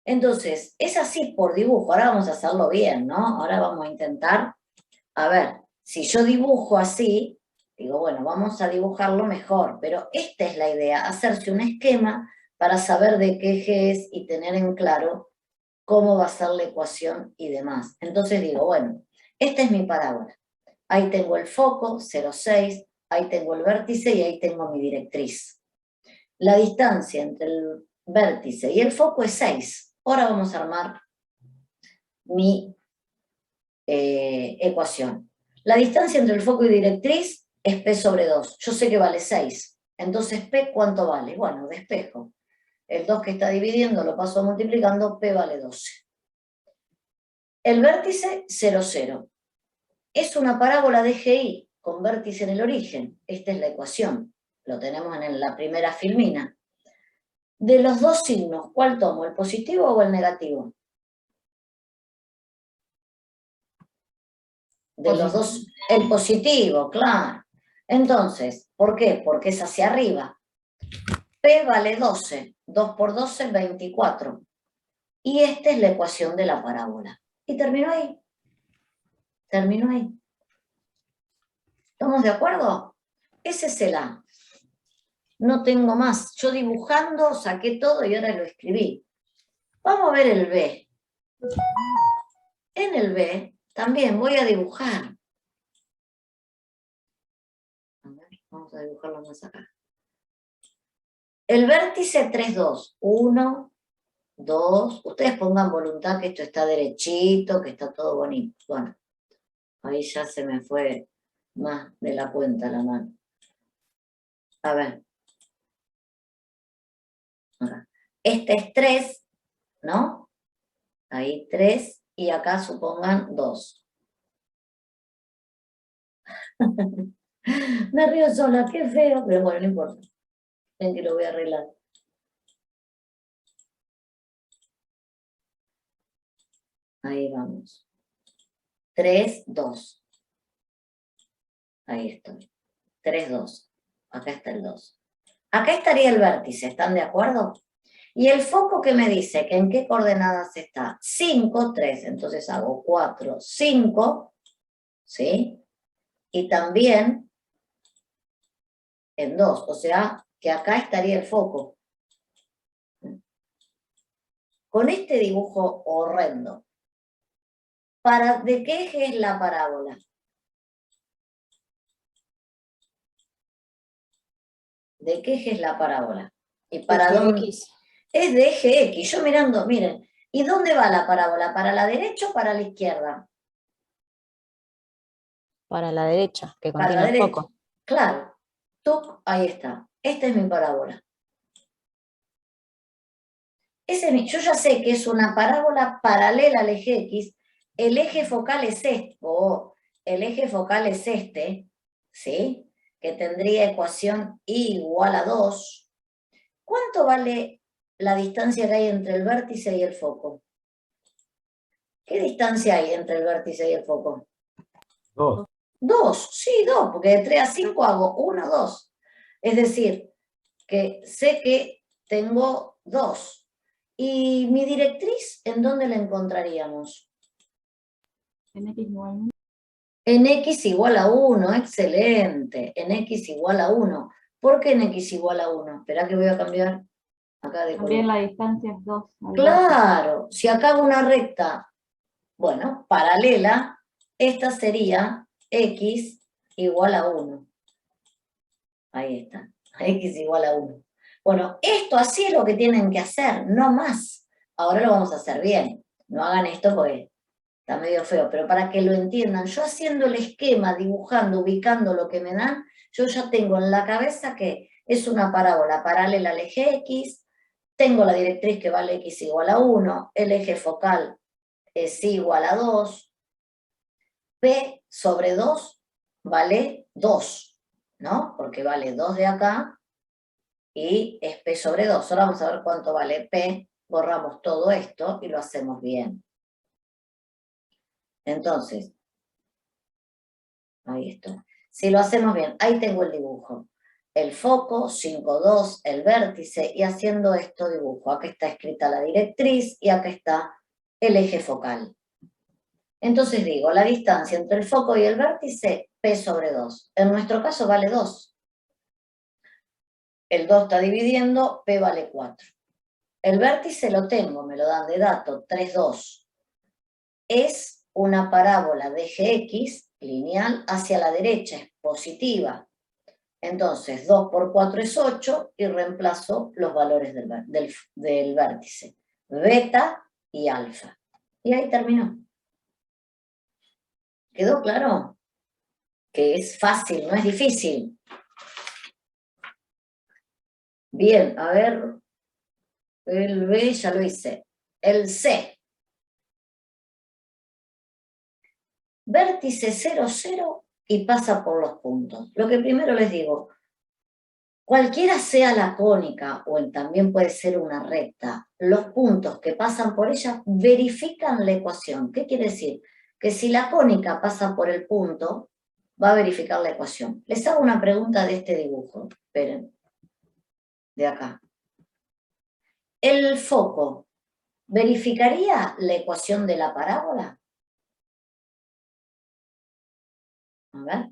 Entonces, es así por dibujo. Ahora vamos a hacerlo bien, ¿no? Ahora vamos a intentar, a ver, si yo dibujo así, digo, bueno, vamos a dibujarlo mejor, pero esta es la idea, hacerse un esquema para saber de qué eje es y tener en claro cómo va a ser la ecuación y demás. Entonces digo, bueno, Esta es mi parábola. Ahí tengo el foco, 0,6, ahí tengo el vértice y ahí tengo mi directriz. La distancia entre el vértice y el foco es 6. Ahora vamos a armar mi ecuación. La distancia entre el foco y directriz es P sobre 2. Yo sé que vale 6. Entonces, P, ¿cuánto vale? Bueno, despejo. El 2 que está dividiendo lo paso multiplicando, P vale 12. El vértice, 0, 0. Es una parábola de GI con vértice en el origen. Esta es la ecuación. Lo tenemos en la primera filmina. De los dos signos, ¿cuál tomo? ¿El positivo o el negativo? De los dos, el positivo, claro. Entonces, ¿por qué? Porque es hacia arriba. P vale 12. 2 por 12, 24. Y esta es la ecuación de la parábola. Y terminó ahí. Terminó ahí. ¿Estamos de acuerdo? Ese es el A. No tengo más. Yo dibujando saqué todo y ahora lo escribí. Vamos a ver el B. En el B también voy a dibujar. A ver, vamos a dibujarlo más acá. El vértice 3, 2. 1, 2. Ustedes pongan voluntad que esto está derechito, que está todo bonito. Bueno, ahí ya se me fue más de la cuenta la mano. A ver. Acá. Este es 3, ¿no? Ahí 3 y acá supongan 2. Me río sola, qué feo, pero bueno, no importa. Ven que lo voy a arreglar. Ahí vamos. 3, 2. Ahí estoy. 3, 2. Acá está el 2. Acá estaría el vértice, ¿están de acuerdo? Y el foco que me dice que en qué coordenadas está. 5, 3. Entonces hago 4, 5. ¿Sí? Y también en 2. O sea, que acá estaría el foco. Con este dibujo horrendo. ¿De qué eje es la parábola? ¿De qué eje es la parábola? ¿Y para Eje dónde? X. Es de eje X. Yo mirando, miren. ¿Y dónde va la parábola? ¿Para la derecha o para la izquierda? Para la derecha, que Para la contiene el derecha. foco. Claro. Tuc, ahí está. Esta es mi parábola. Yo ya sé que es una parábola paralela al eje X. El eje focal es este, el eje focal es este, ¿sí? Que tendría ecuación I igual a 2. ¿Cuánto vale la distancia que hay entre el vértice y el foco? ¿Qué distancia hay entre el vértice y el foco? 2. 2, sí, 2, porque de 3 a 5 hago 1, 2. Es decir, que sé que tengo 2. ¿Y mi directriz en dónde la encontraríamos? En X igual 1. En X igual a 1, excelente. En X igual a 1. ¿Por qué en X igual a 1? Espera que voy a cambiar acá de color. También la distancia es 2. Claro, si acá hago una recta, bueno, paralela, esta sería X igual a 1. Ahí está, X igual a 1. Bueno, esto así es lo que tienen que hacer, no más. Ahora lo vamos a hacer bien. No hagan esto porque está medio feo, pero para que lo entiendan, yo haciendo el esquema, dibujando, ubicando lo que me dan, yo ya tengo en la cabeza que es una parábola paralela al eje X, tengo la directriz que vale X igual a 1, el eje focal es igual a 2, P sobre 2 vale 2, ¿no? Porque vale 2 de acá y es P sobre 2. Ahora vamos a ver cuánto vale P, borramos todo esto y lo hacemos bien. Entonces, ahí está. Si lo hacemos bien, ahí tengo el dibujo. El foco, 5, 2, el vértice, y haciendo esto dibujo. Acá está escrita la directriz y acá está el eje focal. Entonces digo, la distancia entre el foco y el vértice, P sobre 2. En nuestro caso vale 2. El 2 está dividiendo, P vale 4. El vértice lo tengo, me lo dan de dato, 3, 2. Es una parábola de eje X lineal hacia la derecha, es positiva. Entonces 2 por 4 es 8 y reemplazo los valores del vértice, beta y alfa. Y ahí terminó. ¿Quedó claro? Que es fácil, no es difícil. Bien, a ver, el B ya lo hice. El C. Vértice 0, 0 y pasa por los puntos. Lo que primero les digo, cualquiera sea la cónica o también puede ser una recta, los puntos que pasan por ella verifican la ecuación. ¿Qué quiere decir? Que si la cónica pasa por el punto, va a verificar la ecuación. Les hago una pregunta de este dibujo. Esperen. De acá. ¿El foco verificaría la ecuación de la parábola? A ver.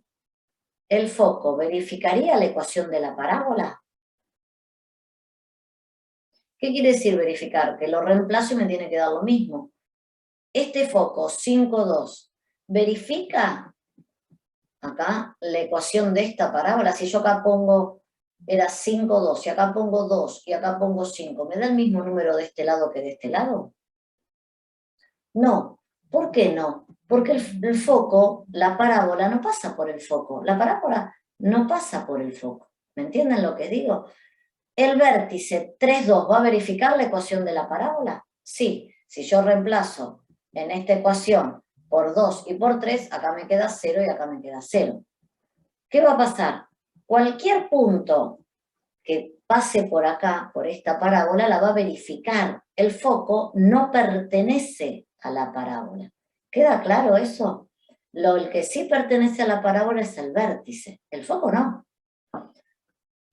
¿El foco verificaría la ecuación de la parábola? ¿Qué quiere decir verificar? Que lo reemplazo y me tiene que dar lo mismo. Este foco 5, 2, ¿verifica acá la ecuación de esta parábola? Si yo acá pongo, era 5, 2, y acá pongo 2, y acá pongo 5, ¿me da el mismo número de este lado que de este lado? No. ¿Por qué no? Porque el foco, la parábola, no pasa por el foco. La parábola no pasa por el foco. ¿Me entienden lo que digo? ¿El vértice 3, 2 va a verificar la ecuación de la parábola? Sí. Si yo reemplazo en esta ecuación por 2 y por 3, acá me queda 0 y acá me queda 0. ¿Qué va a pasar? Cualquier punto que pase por acá, por esta parábola, la va a verificar. El foco no pertenece a la parábola. ¿Queda claro eso? El que sí pertenece a la parábola es el vértice, el foco no.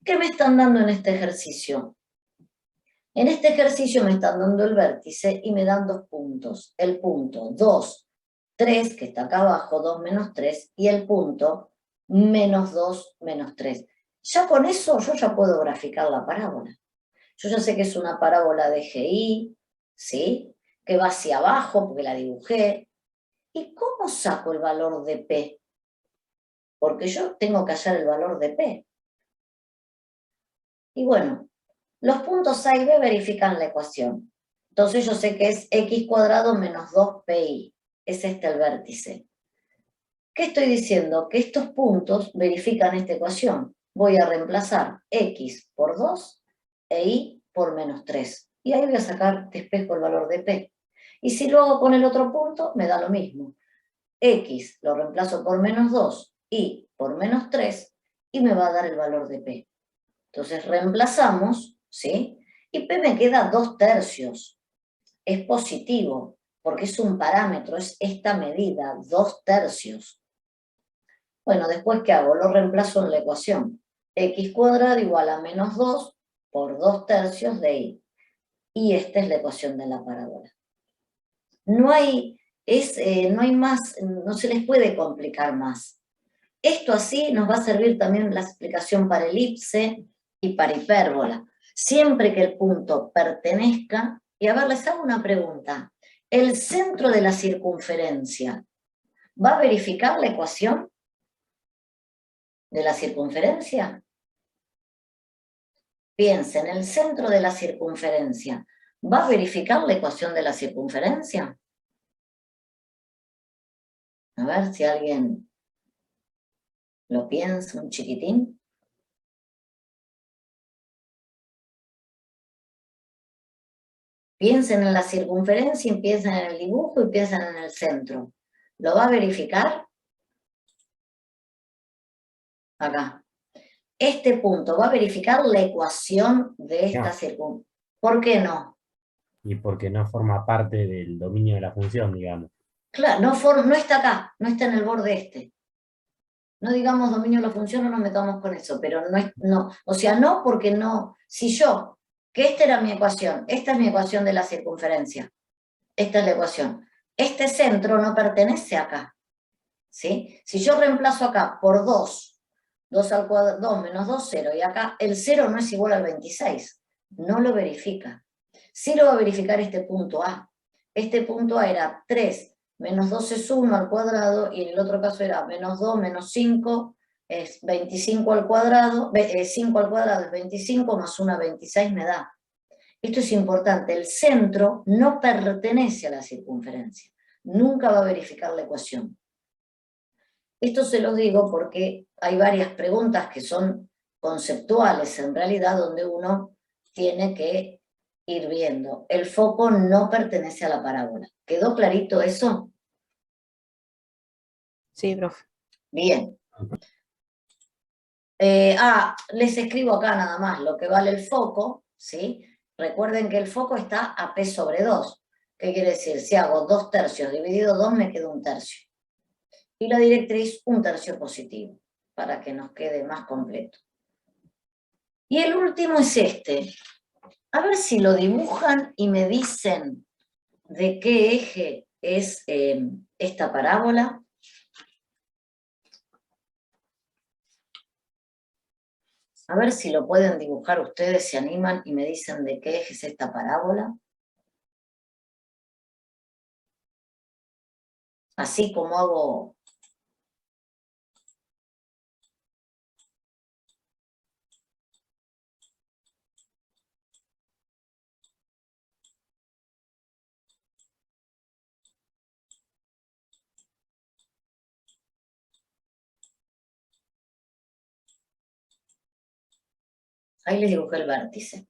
¿Qué me están dando en este ejercicio? En este ejercicio me están dando el vértice y me dan 2 puntos. El punto 2, 3, que está acá abajo, 2 menos 3, y el punto menos 2 menos 3. Ya con eso yo ya puedo graficar la parábola. Yo ya sé que es una parábola de GI, ¿sí? Que va hacia abajo porque la dibujé. ¿Y cómo saco el valor de P? Porque yo tengo que hallar el valor de P. Y bueno, los puntos A y B verifican la ecuación. Entonces yo sé que es x cuadrado menos 2pi. Es este el vértice. ¿Qué estoy diciendo? Que estos puntos verifican esta ecuación. Voy a reemplazar x por 2 e y por menos 3. Y ahí voy a sacar, despejo el valor de P. Y si lo hago con el otro punto, me da lo mismo. X lo reemplazo por menos 2, y por menos 3, y me va a dar el valor de P. Entonces reemplazamos, ¿sí? Y P me queda 2/3. Es positivo, porque es un parámetro, es esta medida, 2/3. Bueno, después, ¿qué hago? Lo reemplazo en la ecuación. X cuadrado igual a menos 2 por 2/3 de y. Y esta es la ecuación de la parábola. No hay más, no se les puede complicar más. Esto así nos va a servir también la explicación para elipse y para hipérbola. Siempre que el punto pertenezca, y a ver, les hago una pregunta. ¿El centro de la circunferencia va a verificar la ecuación de la circunferencia? Piensen, ¿el centro de la circunferencia va a verificar la ecuación de la circunferencia? A ver si alguien lo piensa un chiquitín. Piensen en la circunferencia y piensen en el dibujo y piensen en el centro. ¿Lo va a verificar? Acá. Este punto va a verificar la ecuación de esta No. circunferencia. ¿Por qué no? Y porque no forma parte del dominio de la función, digamos. Claro, no está acá, no está en el borde este. No digamos dominio de la función, no nos metamos con eso, pero o sea, no porque no, si yo, que esta era mi ecuación, esta es mi ecuación de la circunferencia, esta es la ecuación, este centro no pertenece acá, ¿sí? Si yo reemplazo acá por 2, 2 al cuadrado, 2 menos 2, 0, y acá el 0 no es igual al 26, no lo verifica. Sí lo va a verificar este punto A. Este punto A era 3 menos 2 es 1 al cuadrado, y en el otro caso era menos 2 menos 5 es 25 al cuadrado, 5 al cuadrado es 25 más 1, 26 me da. Esto es importante, el centro no pertenece a la circunferencia, nunca va a verificar la ecuación. Esto se lo digo porque hay varias preguntas que son conceptuales en realidad, donde uno tiene que ir viendo. El foco no pertenece a la parábola. ¿Quedó clarito eso? Sí, profe. Bien. Les escribo acá nada más lo que vale el foco, ¿sí? Recuerden que el foco está a P sobre 2. ¿Qué quiere decir? Si hago 2 tercios dividido 2 me queda 1 tercio. Y la directriz 1 tercio positivo, para que nos quede más completo. Y el último es este. A ver si lo dibujan y me dicen de qué eje es esta parábola. A ver si lo pueden dibujar ustedes, se animan y me dicen de qué eje es esta parábola. Así como hago... Ahí les dibujé el vértice.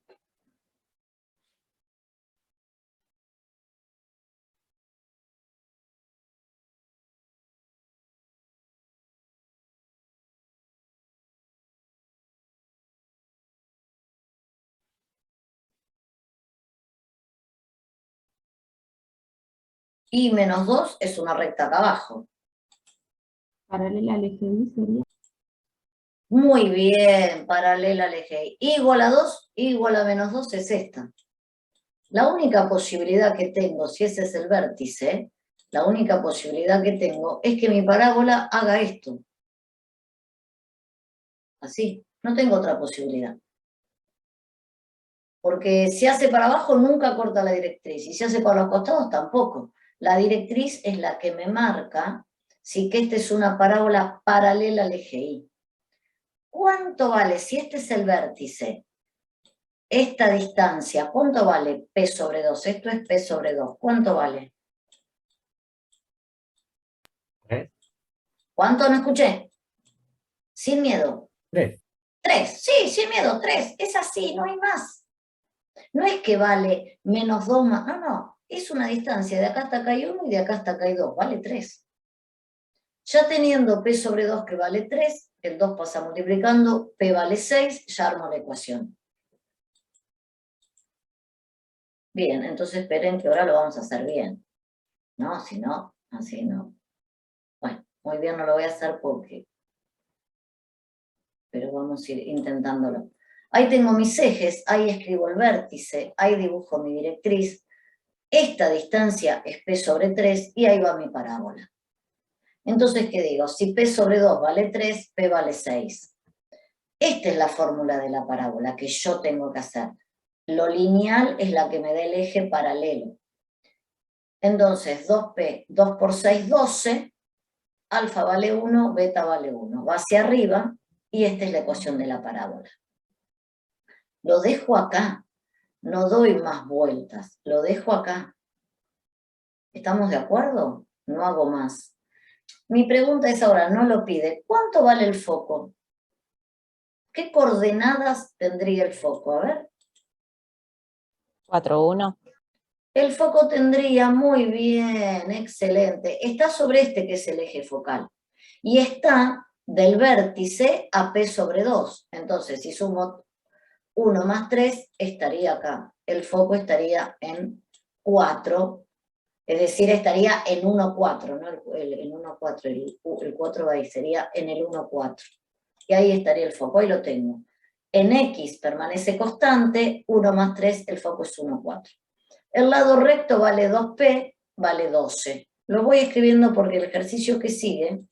Y menos 2 es una recta acá abajo. Paralela al eje Y sería. Muy bien, paralela al eje Y. Igual a 2, igual a menos 2 es esta. La única posibilidad que tengo, si ese es el vértice, la única posibilidad que tengo es que mi parábola haga esto. Así, no tengo otra posibilidad. Porque si hace para abajo nunca corta la directriz, y si hace para los costados tampoco. La directriz es la que me marca si que esta es una parábola paralela al eje Y. ¿Cuánto vale si este es el vértice? Esta distancia, ¿cuánto vale? P sobre 2, esto es P sobre 2, ¿cuánto vale? 3. ¿Cuánto? No escuché. Sin miedo. 3. 3, sí, sin miedo, 3, es así, no hay más. No es que vale menos 2 más, no, es una distancia, de acá hasta acá hay 1 y de acá hasta acá hay 2, vale 3. Ya teniendo P sobre 2 que vale 3, el 2 pasa multiplicando, P vale 6, ya armo la ecuación. Bien, entonces esperen que ahora lo vamos a hacer bien. No, si no, así no. Bueno, muy bien no lo voy a hacer porque... pero vamos a ir intentándolo. Ahí tengo mis ejes, ahí escribo el vértice, ahí dibujo mi directriz. Esta distancia es P sobre 3 y ahí va mi parábola. Entonces, ¿qué digo? Si P sobre 2 vale 3, P vale 6. Esta es la fórmula de la parábola que yo tengo que hacer. Lo lineal es la que me da el eje paralelo. Entonces, 2P, 2 por 6, 12. Alfa vale 1, beta vale 1. Va hacia arriba y esta es la ecuación de la parábola. Lo dejo acá. No doy más vueltas. Lo dejo acá. ¿Estamos de acuerdo? No hago más. Mi pregunta es ahora, no lo pide. ¿Cuánto vale el foco? ¿Qué coordenadas tendría el foco? A ver. 4, 1. El foco tendría, muy bien, excelente. Está sobre este que es el eje focal. Y está del vértice a P sobre 2. Entonces, si sumo 1 más 3, estaría acá. El foco estaría en 4. Es decir, estaría en 1, 4, ¿no? El 1, 4, el 4 va ahí, sería en el 1, 4. Y ahí estaría el foco, ahí lo tengo. En X permanece constante, 1 más 3, el foco es 1, 4. El lado recto vale 2P, vale 12. Lo voy escribiendo porque el ejercicio que sigue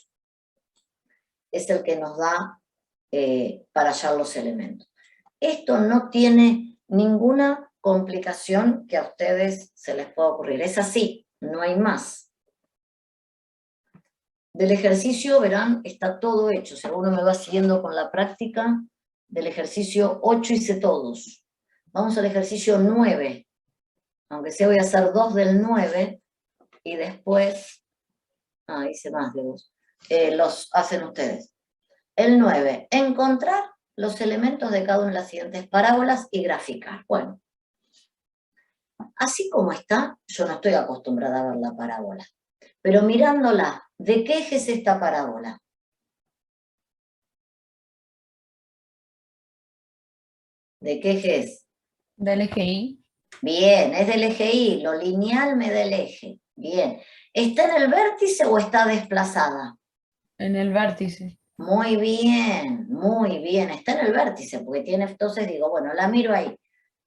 es el que nos da para hallar los elementos. Esto no tiene ninguna complicación que a ustedes se les pueda ocurrir. Es así, no hay más. Del ejercicio, verán, está todo hecho. Si alguno me va siguiendo con la práctica, del ejercicio 8 hice todos. Vamos al ejercicio 9. Aunque sea voy a hacer 2 del 9 y después, hice más de 2. Los hacen ustedes. El 9, encontrar los elementos de cada una de las siguientes parábolas y graficar. Bueno, así como está, yo no estoy acostumbrada a ver la parábola. Pero mirándola, ¿de qué eje es esta parábola? ¿De qué eje es? Del eje Y. Bien, es del eje Y, lo lineal me da el eje. Bien, ¿está en el vértice o está desplazada? En el vértice. Muy bien, está en el vértice, porque tiene, entonces digo, bueno, la miro ahí.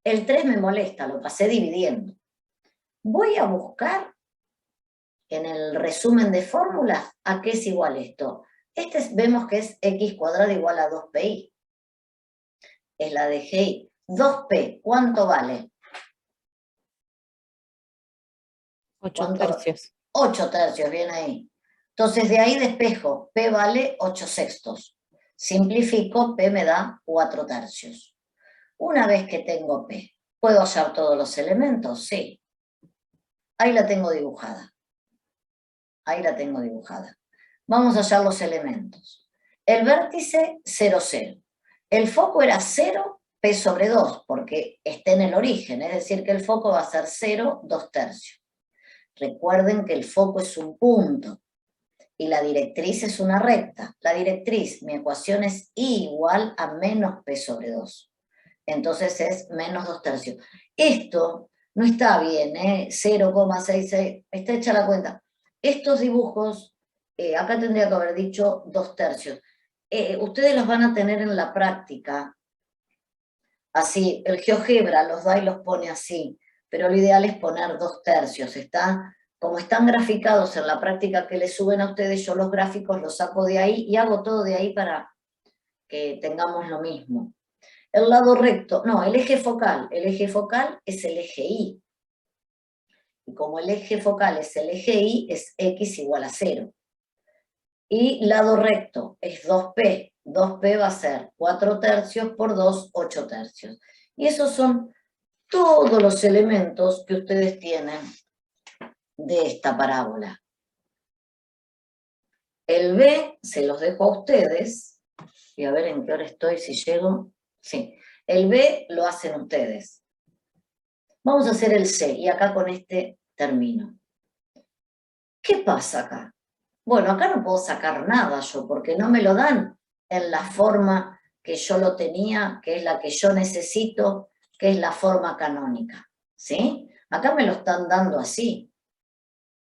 El 3 me molesta, lo pasé dividiendo. Voy a buscar en el resumen de fórmulas a qué es igual esto. Vemos que es x cuadrado igual a 2pi. Es la de GI. 2p, ¿cuánto vale? 8 tercios. 8 tercios, bien ahí. Entonces de ahí despejo, p vale 8 sextos. Simplifico, p me da 4 tercios. Una vez que tengo p, ¿puedo hallar todos los elementos? Sí. Ahí la tengo dibujada. Ahí la tengo dibujada. Vamos a hallar los elementos. El vértice, 0, 0. El foco era 0, p sobre 2, porque está en el origen, es decir, que el foco va a ser 0, 2 tercios. Recuerden que el foco es un punto y la directriz es una recta. La directriz, mi ecuación es I igual a menos p sobre 2. Entonces es menos 2 tercios. Esto no está bien, 0,66, está hecha la cuenta. Estos dibujos, acá tendría que haber dicho 2 tercios. Ustedes los van a tener en la práctica, así, el GeoGebra los da y los pone así, pero lo ideal es poner 2 tercios, como están graficados en la práctica que les suben a ustedes, yo los gráficos los saco de ahí y hago todo de ahí para que tengamos lo mismo. El lado recto, no, el eje focal es el eje Y. Y como el eje focal es el eje Y, es x igual a 0. Y lado recto es 2p. 2p va a ser 4 tercios por 2, 8 tercios. Y esos son todos los elementos que ustedes tienen de esta parábola. El B se los dejo a ustedes. Y a ver en qué hora estoy, si llego. Sí. El B lo hacen ustedes. Vamos a hacer el C, y acá con este termino. ¿Qué pasa acá? Bueno, acá no puedo sacar nada yo, porque no me lo dan en la forma que yo lo tenía, que es la que yo necesito, que es la forma canónica, ¿sí? Acá me lo están dando así.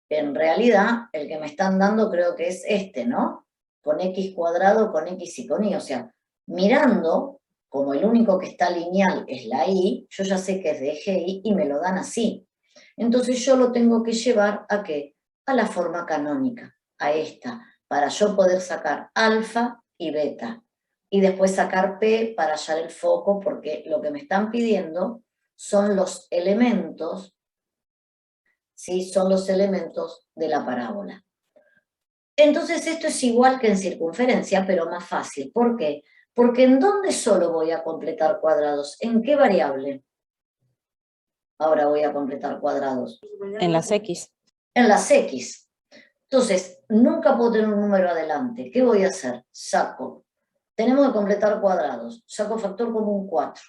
En realidad, el que me están dando creo que es este, ¿no? Con x cuadrado, con x y con y. O sea, mirando, como el único que está lineal es la y, yo ya sé que es de eje y me lo dan así. Entonces yo lo tengo que llevar ¿a qué? A la forma canónica, a esta, para yo poder sacar alfa y beta. Y después sacar p para hallar el foco, porque lo que me están pidiendo son los elementos, ¿sí? Son los elementos de la parábola. Entonces esto es igual que en circunferencia, pero más fácil. ¿Por qué? Porque ¿en dónde solo voy a completar cuadrados? ¿En qué variable? Ahora voy a completar cuadrados. En las X. En las X. Entonces, nunca puedo tener un número adelante. ¿Qué voy a hacer? Saco. Tenemos que completar cuadrados. Saco factor común 4.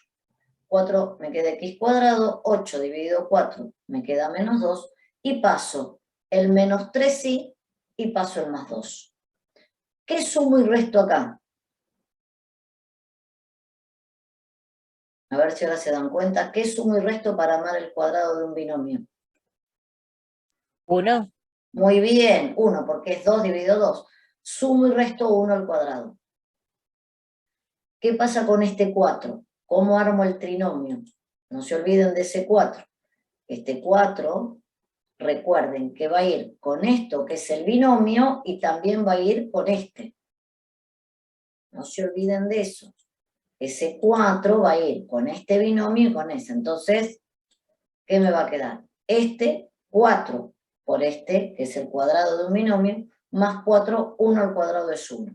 4 me queda x cuadrado, 8 dividido 4 me queda menos 2, y paso el menos 3i y paso el más 2. ¿Qué sumo y resto acá? A ver si ahora se dan cuenta. ¿Qué sumo y resto para armar el cuadrado de un binomio? 1. Muy bien, 1, porque es 2 dividido 2. Sumo y resto 1 al cuadrado. ¿Qué pasa con este 4? ¿Cómo armo el trinomio? No se olviden de ese 4. Este 4, recuerden que va a ir con esto, que es el binomio, y también va a ir con este. No se olviden de eso. Ese 4 va a ir con este binomio y con ese. Entonces, ¿qué me va a quedar? Este 4 por este, que es el cuadrado de un binomio, más 4, 1 al cuadrado es 1.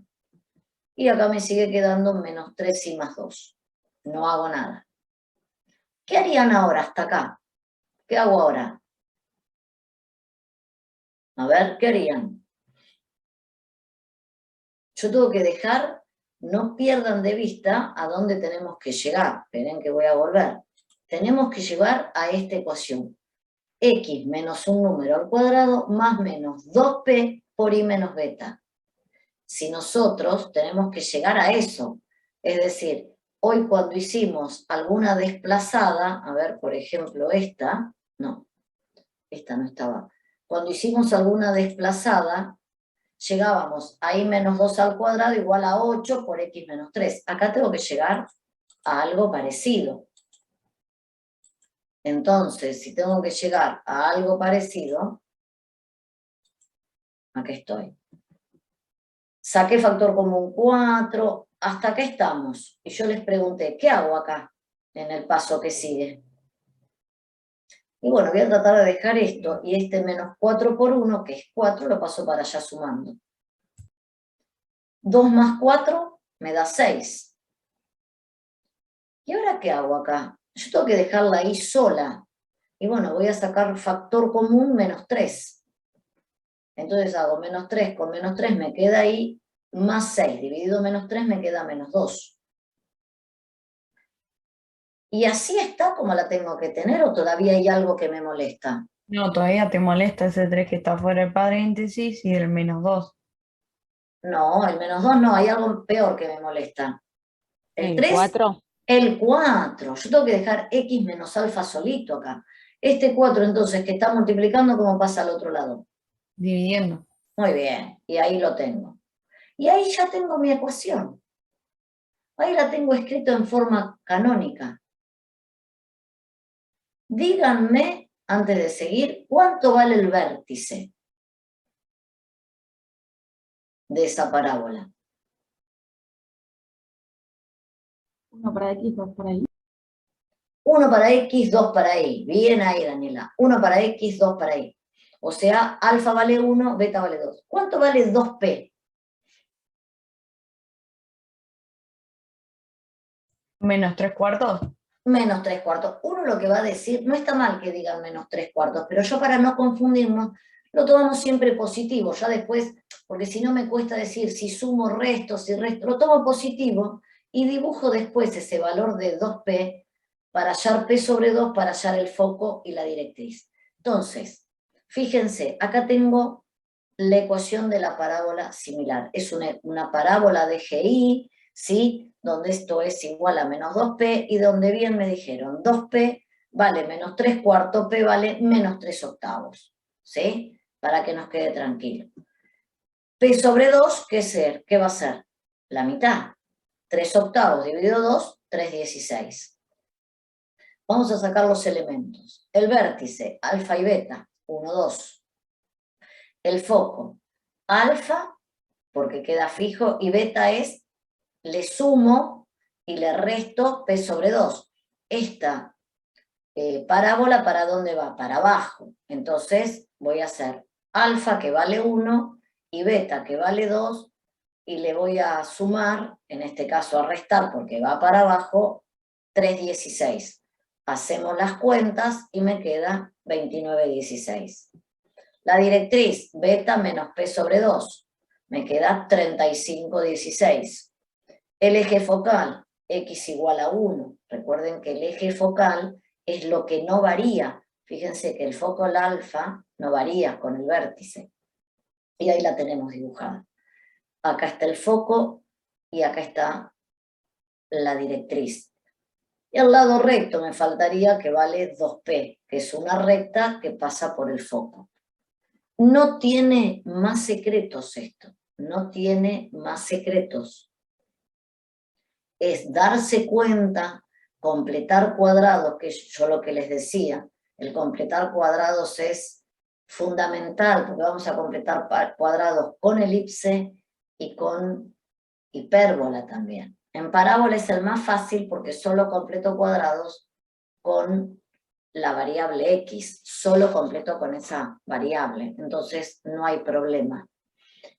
Y acá me sigue quedando menos 3 y más 2. No hago nada. ¿Qué harían ahora hasta acá? ¿Qué hago ahora? A ver, ¿qué harían? Yo tengo que dejar, no pierdan de vista a dónde tenemos que llegar. Esperen que voy a volver. Tenemos que llegar a esta ecuación. X menos un número al cuadrado más menos 2p por y menos beta. Si nosotros tenemos que llegar a eso, es decir, hoy cuando hicimos alguna desplazada, a ver, por ejemplo, esta no estaba. Cuando hicimos alguna desplazada, llegábamos a y menos 2 al cuadrado igual a 8 por x menos 3. Acá tengo que llegar a algo parecido. Entonces, si tengo que llegar a algo parecido, aquí estoy. Saqué factor común 4, hasta acá estamos. Y yo les pregunté, ¿qué hago acá en el paso que sigue? Y bueno, voy a tratar de dejar esto, y este menos 4 por 1, que es 4, lo paso para allá sumando. 2 más 4 me da 6. ¿Y ahora qué hago acá? Yo tengo que dejarla ahí sola. Y bueno, voy a sacar factor común menos 3. Entonces hago menos 3 con menos 3 me queda ahí, más 6 dividido menos 3 me queda menos 2. ¿Y así está como la tengo que tener o todavía hay algo que me molesta? No, todavía te molesta ese 3 que está fuera del paréntesis y el menos 2. No, el menos 2 no, hay algo peor que me molesta. El 3, 4. el 4. Yo tengo que dejar x menos alfa solito acá. Este 4 entonces que está multiplicando, ¿cómo pasa al otro lado? Dividiendo. Muy bien, y ahí lo tengo. Y ahí ya tengo mi ecuación. Ahí la tengo escrito en forma canónica. Díganme, antes de seguir, ¿cuánto vale el vértice de esa parábola? 1 para X, 2 para Y. 1 para X, 2 para Y. Bien ahí, Daniela. 1 para X, 2 para Y. O sea, alfa vale 1, beta vale 2. ¿Cuánto vale 2P? Menos 3/4. Menos 3/4. Uno lo que va a decir, no está mal que digan menos 3/4, pero yo para no confundirnos, lo tomamos siempre positivo, ya después, porque si no me cuesta decir si sumo resto, si resto, lo tomo positivo y dibujo después ese valor de 2P para hallar P sobre 2, para hallar el foco y la directriz. Entonces, fíjense, acá tengo la ecuación de la parábola similar. Es una parábola de GI, ¿sí? Donde esto es igual a menos 2P y donde bien me dijeron 2P vale menos 3/4, P vale menos 3/8, ¿sí? Para que nos quede tranquilo. P sobre 2, ¿qué va a ser? La mitad. 3/8 dividido 2, 3/16. Vamos a sacar los elementos. El vértice, alfa y beta, 1, 2. El foco, alfa, porque queda fijo, y beta es, le sumo y le resto P sobre 2. Esta parábola, ¿para dónde va? Para abajo. Entonces voy a hacer alfa, que vale 1, y beta, que vale 2, y le voy a sumar, en este caso a restar, porque va para abajo, 3/16. Hacemos las cuentas y me queda 29/16. La directriz, beta menos P sobre 2, me queda 35/16. El eje focal, X igual a 1. Recuerden que el eje focal es lo que no varía. Fíjense que el foco alfa no varía con el vértice. Y ahí la tenemos dibujada. Acá está el foco y acá está la directriz. Y al lado recto me faltaría que vale 2P, que es una recta que pasa por el foco. No tiene más secretos esto, no tiene más secretos. Es darse cuenta, completar cuadrados, que yo lo que les decía, el completar cuadrados es fundamental, porque vamos a completar cuadrados con elipse y con hipérbola también. En parábola es el más fácil porque solo completo cuadrados con la variable x, solo completo con esa variable, entonces no hay problema.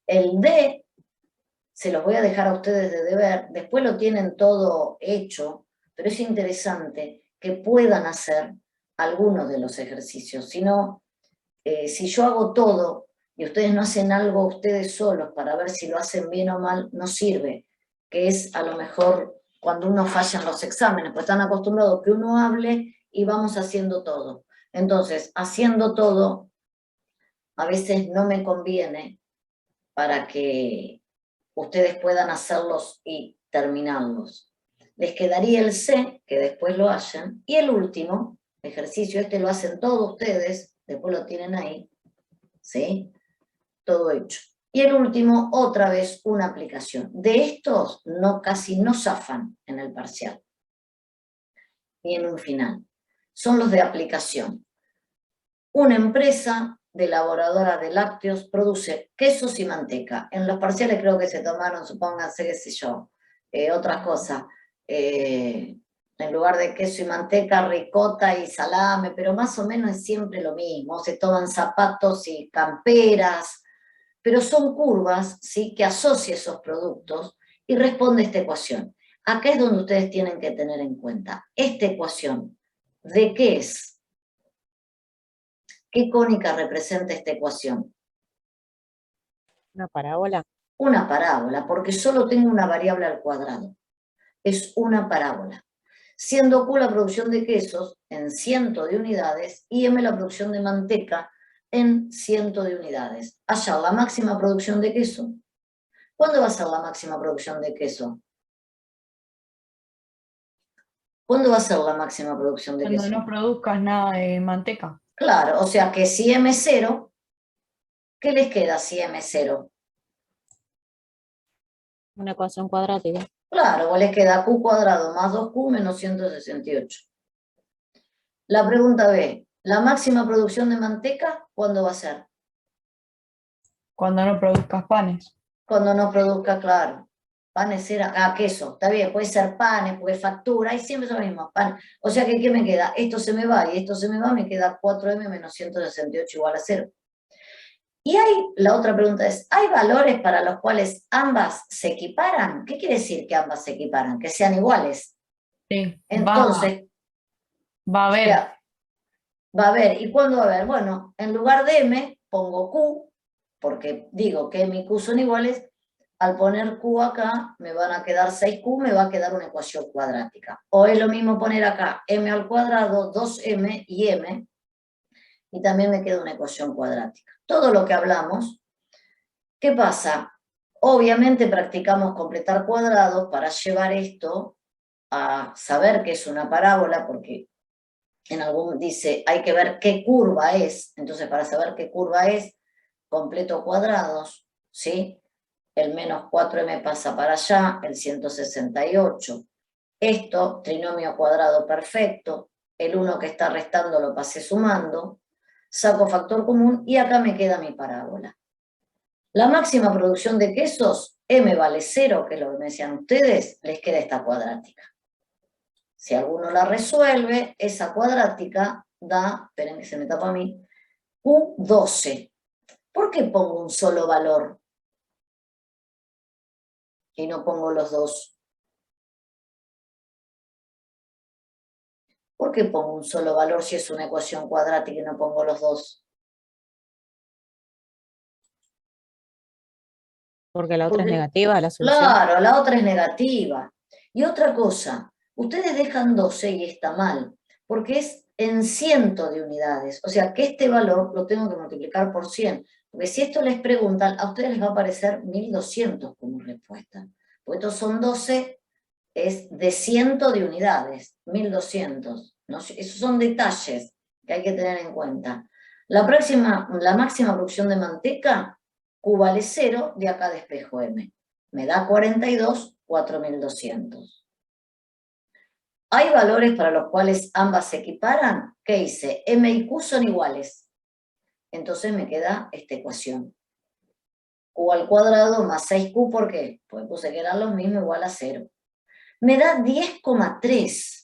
El D, se los voy a dejar a ustedes de deber, después lo tienen todo hecho, pero es interesante que puedan hacer algunos de los ejercicios. Si no, si yo hago todo y ustedes no hacen algo ustedes solos para ver si lo hacen bien o mal, no sirve, que es a lo mejor cuando uno falla en los exámenes, pues están acostumbrados que uno hable y vamos haciendo todo. Entonces, haciendo todo, a veces no me conviene para que ustedes puedan hacerlos y terminarlos. Les quedaría el C, que después lo hayan, y el último ejercicio, este lo hacen todos ustedes, después lo tienen ahí, ¿sí? Todo hecho. Y el último, otra vez, una aplicación. De estos, casi no zafan en el parcial, ni en un final. Son los de aplicación. Una empresa de elaboradora de lácteos produce quesos y manteca. En los parciales creo que se tomaron, supónganse, qué sé yo, otras cosas. En lugar de queso y manteca, ricota y salame, pero más o menos es siempre lo mismo. Se toman zapatos y camperas, pero son curvas, ¿sí?, que asocia esos productos y responde esta ecuación. Acá es donde ustedes tienen que tener en cuenta. Esta ecuación, ¿de qué es? ¿Qué cónica representa esta ecuación? Una parábola. Una parábola, porque solo tengo una variable al cuadrado. Es una parábola. Siendo Q la producción de quesos en 100 de unidades y M la producción de manteca en 100 de unidades. Hallar la máxima producción de queso. ¿Cuándo va a ser la máxima producción de queso? ¿Cuándo va a ser la máxima producción de queso? Cuando no produzcas nada de manteca. Claro, o sea que si M es 0, ¿qué les queda si M es 0? Una ecuación cuadrática. Claro, vos les queda Q cuadrado más 2Q menos 168. La pregunta B, ¿la máxima producción de manteca cuándo va a ser? Cuando no produzcas panes. Cuando no produzca, claro. Panes era, queso, está bien, puede ser panes, puede factura, y siempre son los mismos, pan. O sea que, ¿qué me queda? Esto se me va y esto se me va, me queda 4M menos 168 igual a 0. Y la otra pregunta es, ¿hay valores para los cuales ambas se equiparan? ¿Qué quiere decir que ambas se equiparan? Que sean iguales. Sí. Entonces, Va a haber. Va a haber. ¿Y cuándo va a haber? Bueno, en lugar de M pongo Q, porque digo que M y Q son iguales. Al poner Q acá, me van a quedar 6Q, me va a quedar una ecuación cuadrática. O es lo mismo poner acá M al cuadrado, 2M y M, y también me queda una ecuación cuadrática. Todo lo que hablamos, ¿qué pasa? Obviamente practicamos completar cuadrados para llevar esto a saber que es una parábola, porque en algún dice, hay que ver qué curva es. Entonces, para saber qué curva es, completo cuadrados, ¿sí? El menos 4M pasa para allá, el 168. Esto, trinomio cuadrado perfecto, el 1 que está restando lo pasé sumando, saco factor común y acá me queda mi parábola. La máxima producción de quesos, M vale 0, que es lo que me decían ustedes, les queda esta cuadrática. Si alguno la resuelve, esa cuadrática da, esperen que se me tapa a mí, Q12. ¿Por qué pongo un solo valor y no pongo los dos? ¿Por qué pongo un solo valor si es una ecuación cuadrática y no pongo los dos? Porque la otra es negativa, la solución. Claro, la otra es negativa. Y otra cosa, ustedes dejan 12 y está mal, porque es en 100 de unidades. O sea que este valor lo tengo que multiplicar por 100. Porque si esto les preguntan, a ustedes les va a aparecer 1200 como respuesta. Porque estos son 12, es de 100 de unidades, 1200. ¿No? Esos son detalles que hay que tener en cuenta. La máxima producción de manteca, Q vale 0, de acá despejo M. Me da 42, 4200. ¿Hay valores para los cuales ambas se equiparan? ¿Qué hice? M y Q son iguales. Entonces me queda esta ecuación. Q al cuadrado más 6Q, ¿por qué? Porque puse que eran los mismos, igual a 0. Me da 10,3.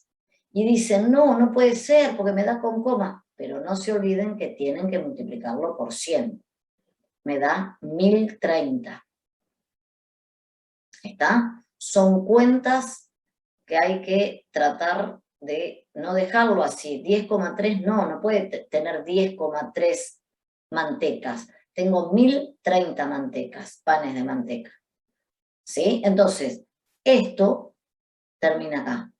Y dicen, no, no puede ser porque me da con coma. Pero no se olviden que tienen que multiplicarlo por 100. me da 1030. ¿Está? Son cuentas que hay que tratar de no dejarlo así. 10,3 no puede tener 10,3 mantecas. Tengo 1030 mantecas, panes de manteca. ¿Sí? Entonces, esto termina acá.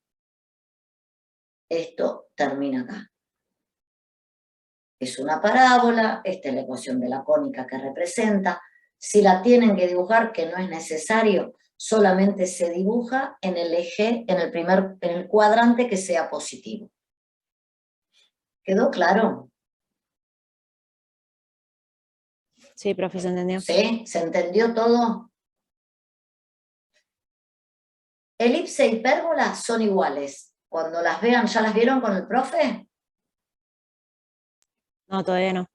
Esto termina acá. Es una parábola, esta es la ecuación de la cónica que representa. Si la tienen que dibujar, que no es necesario, solamente se dibuja en el eje, en el cuadrante que sea positivo. ¿Quedó claro? Sí, profe, se entendió. ¿Sí? ¿Se entendió todo? Elipse y hipérbola son iguales. Cuando las vean, ¿ya las vieron con el profe? No, todavía no.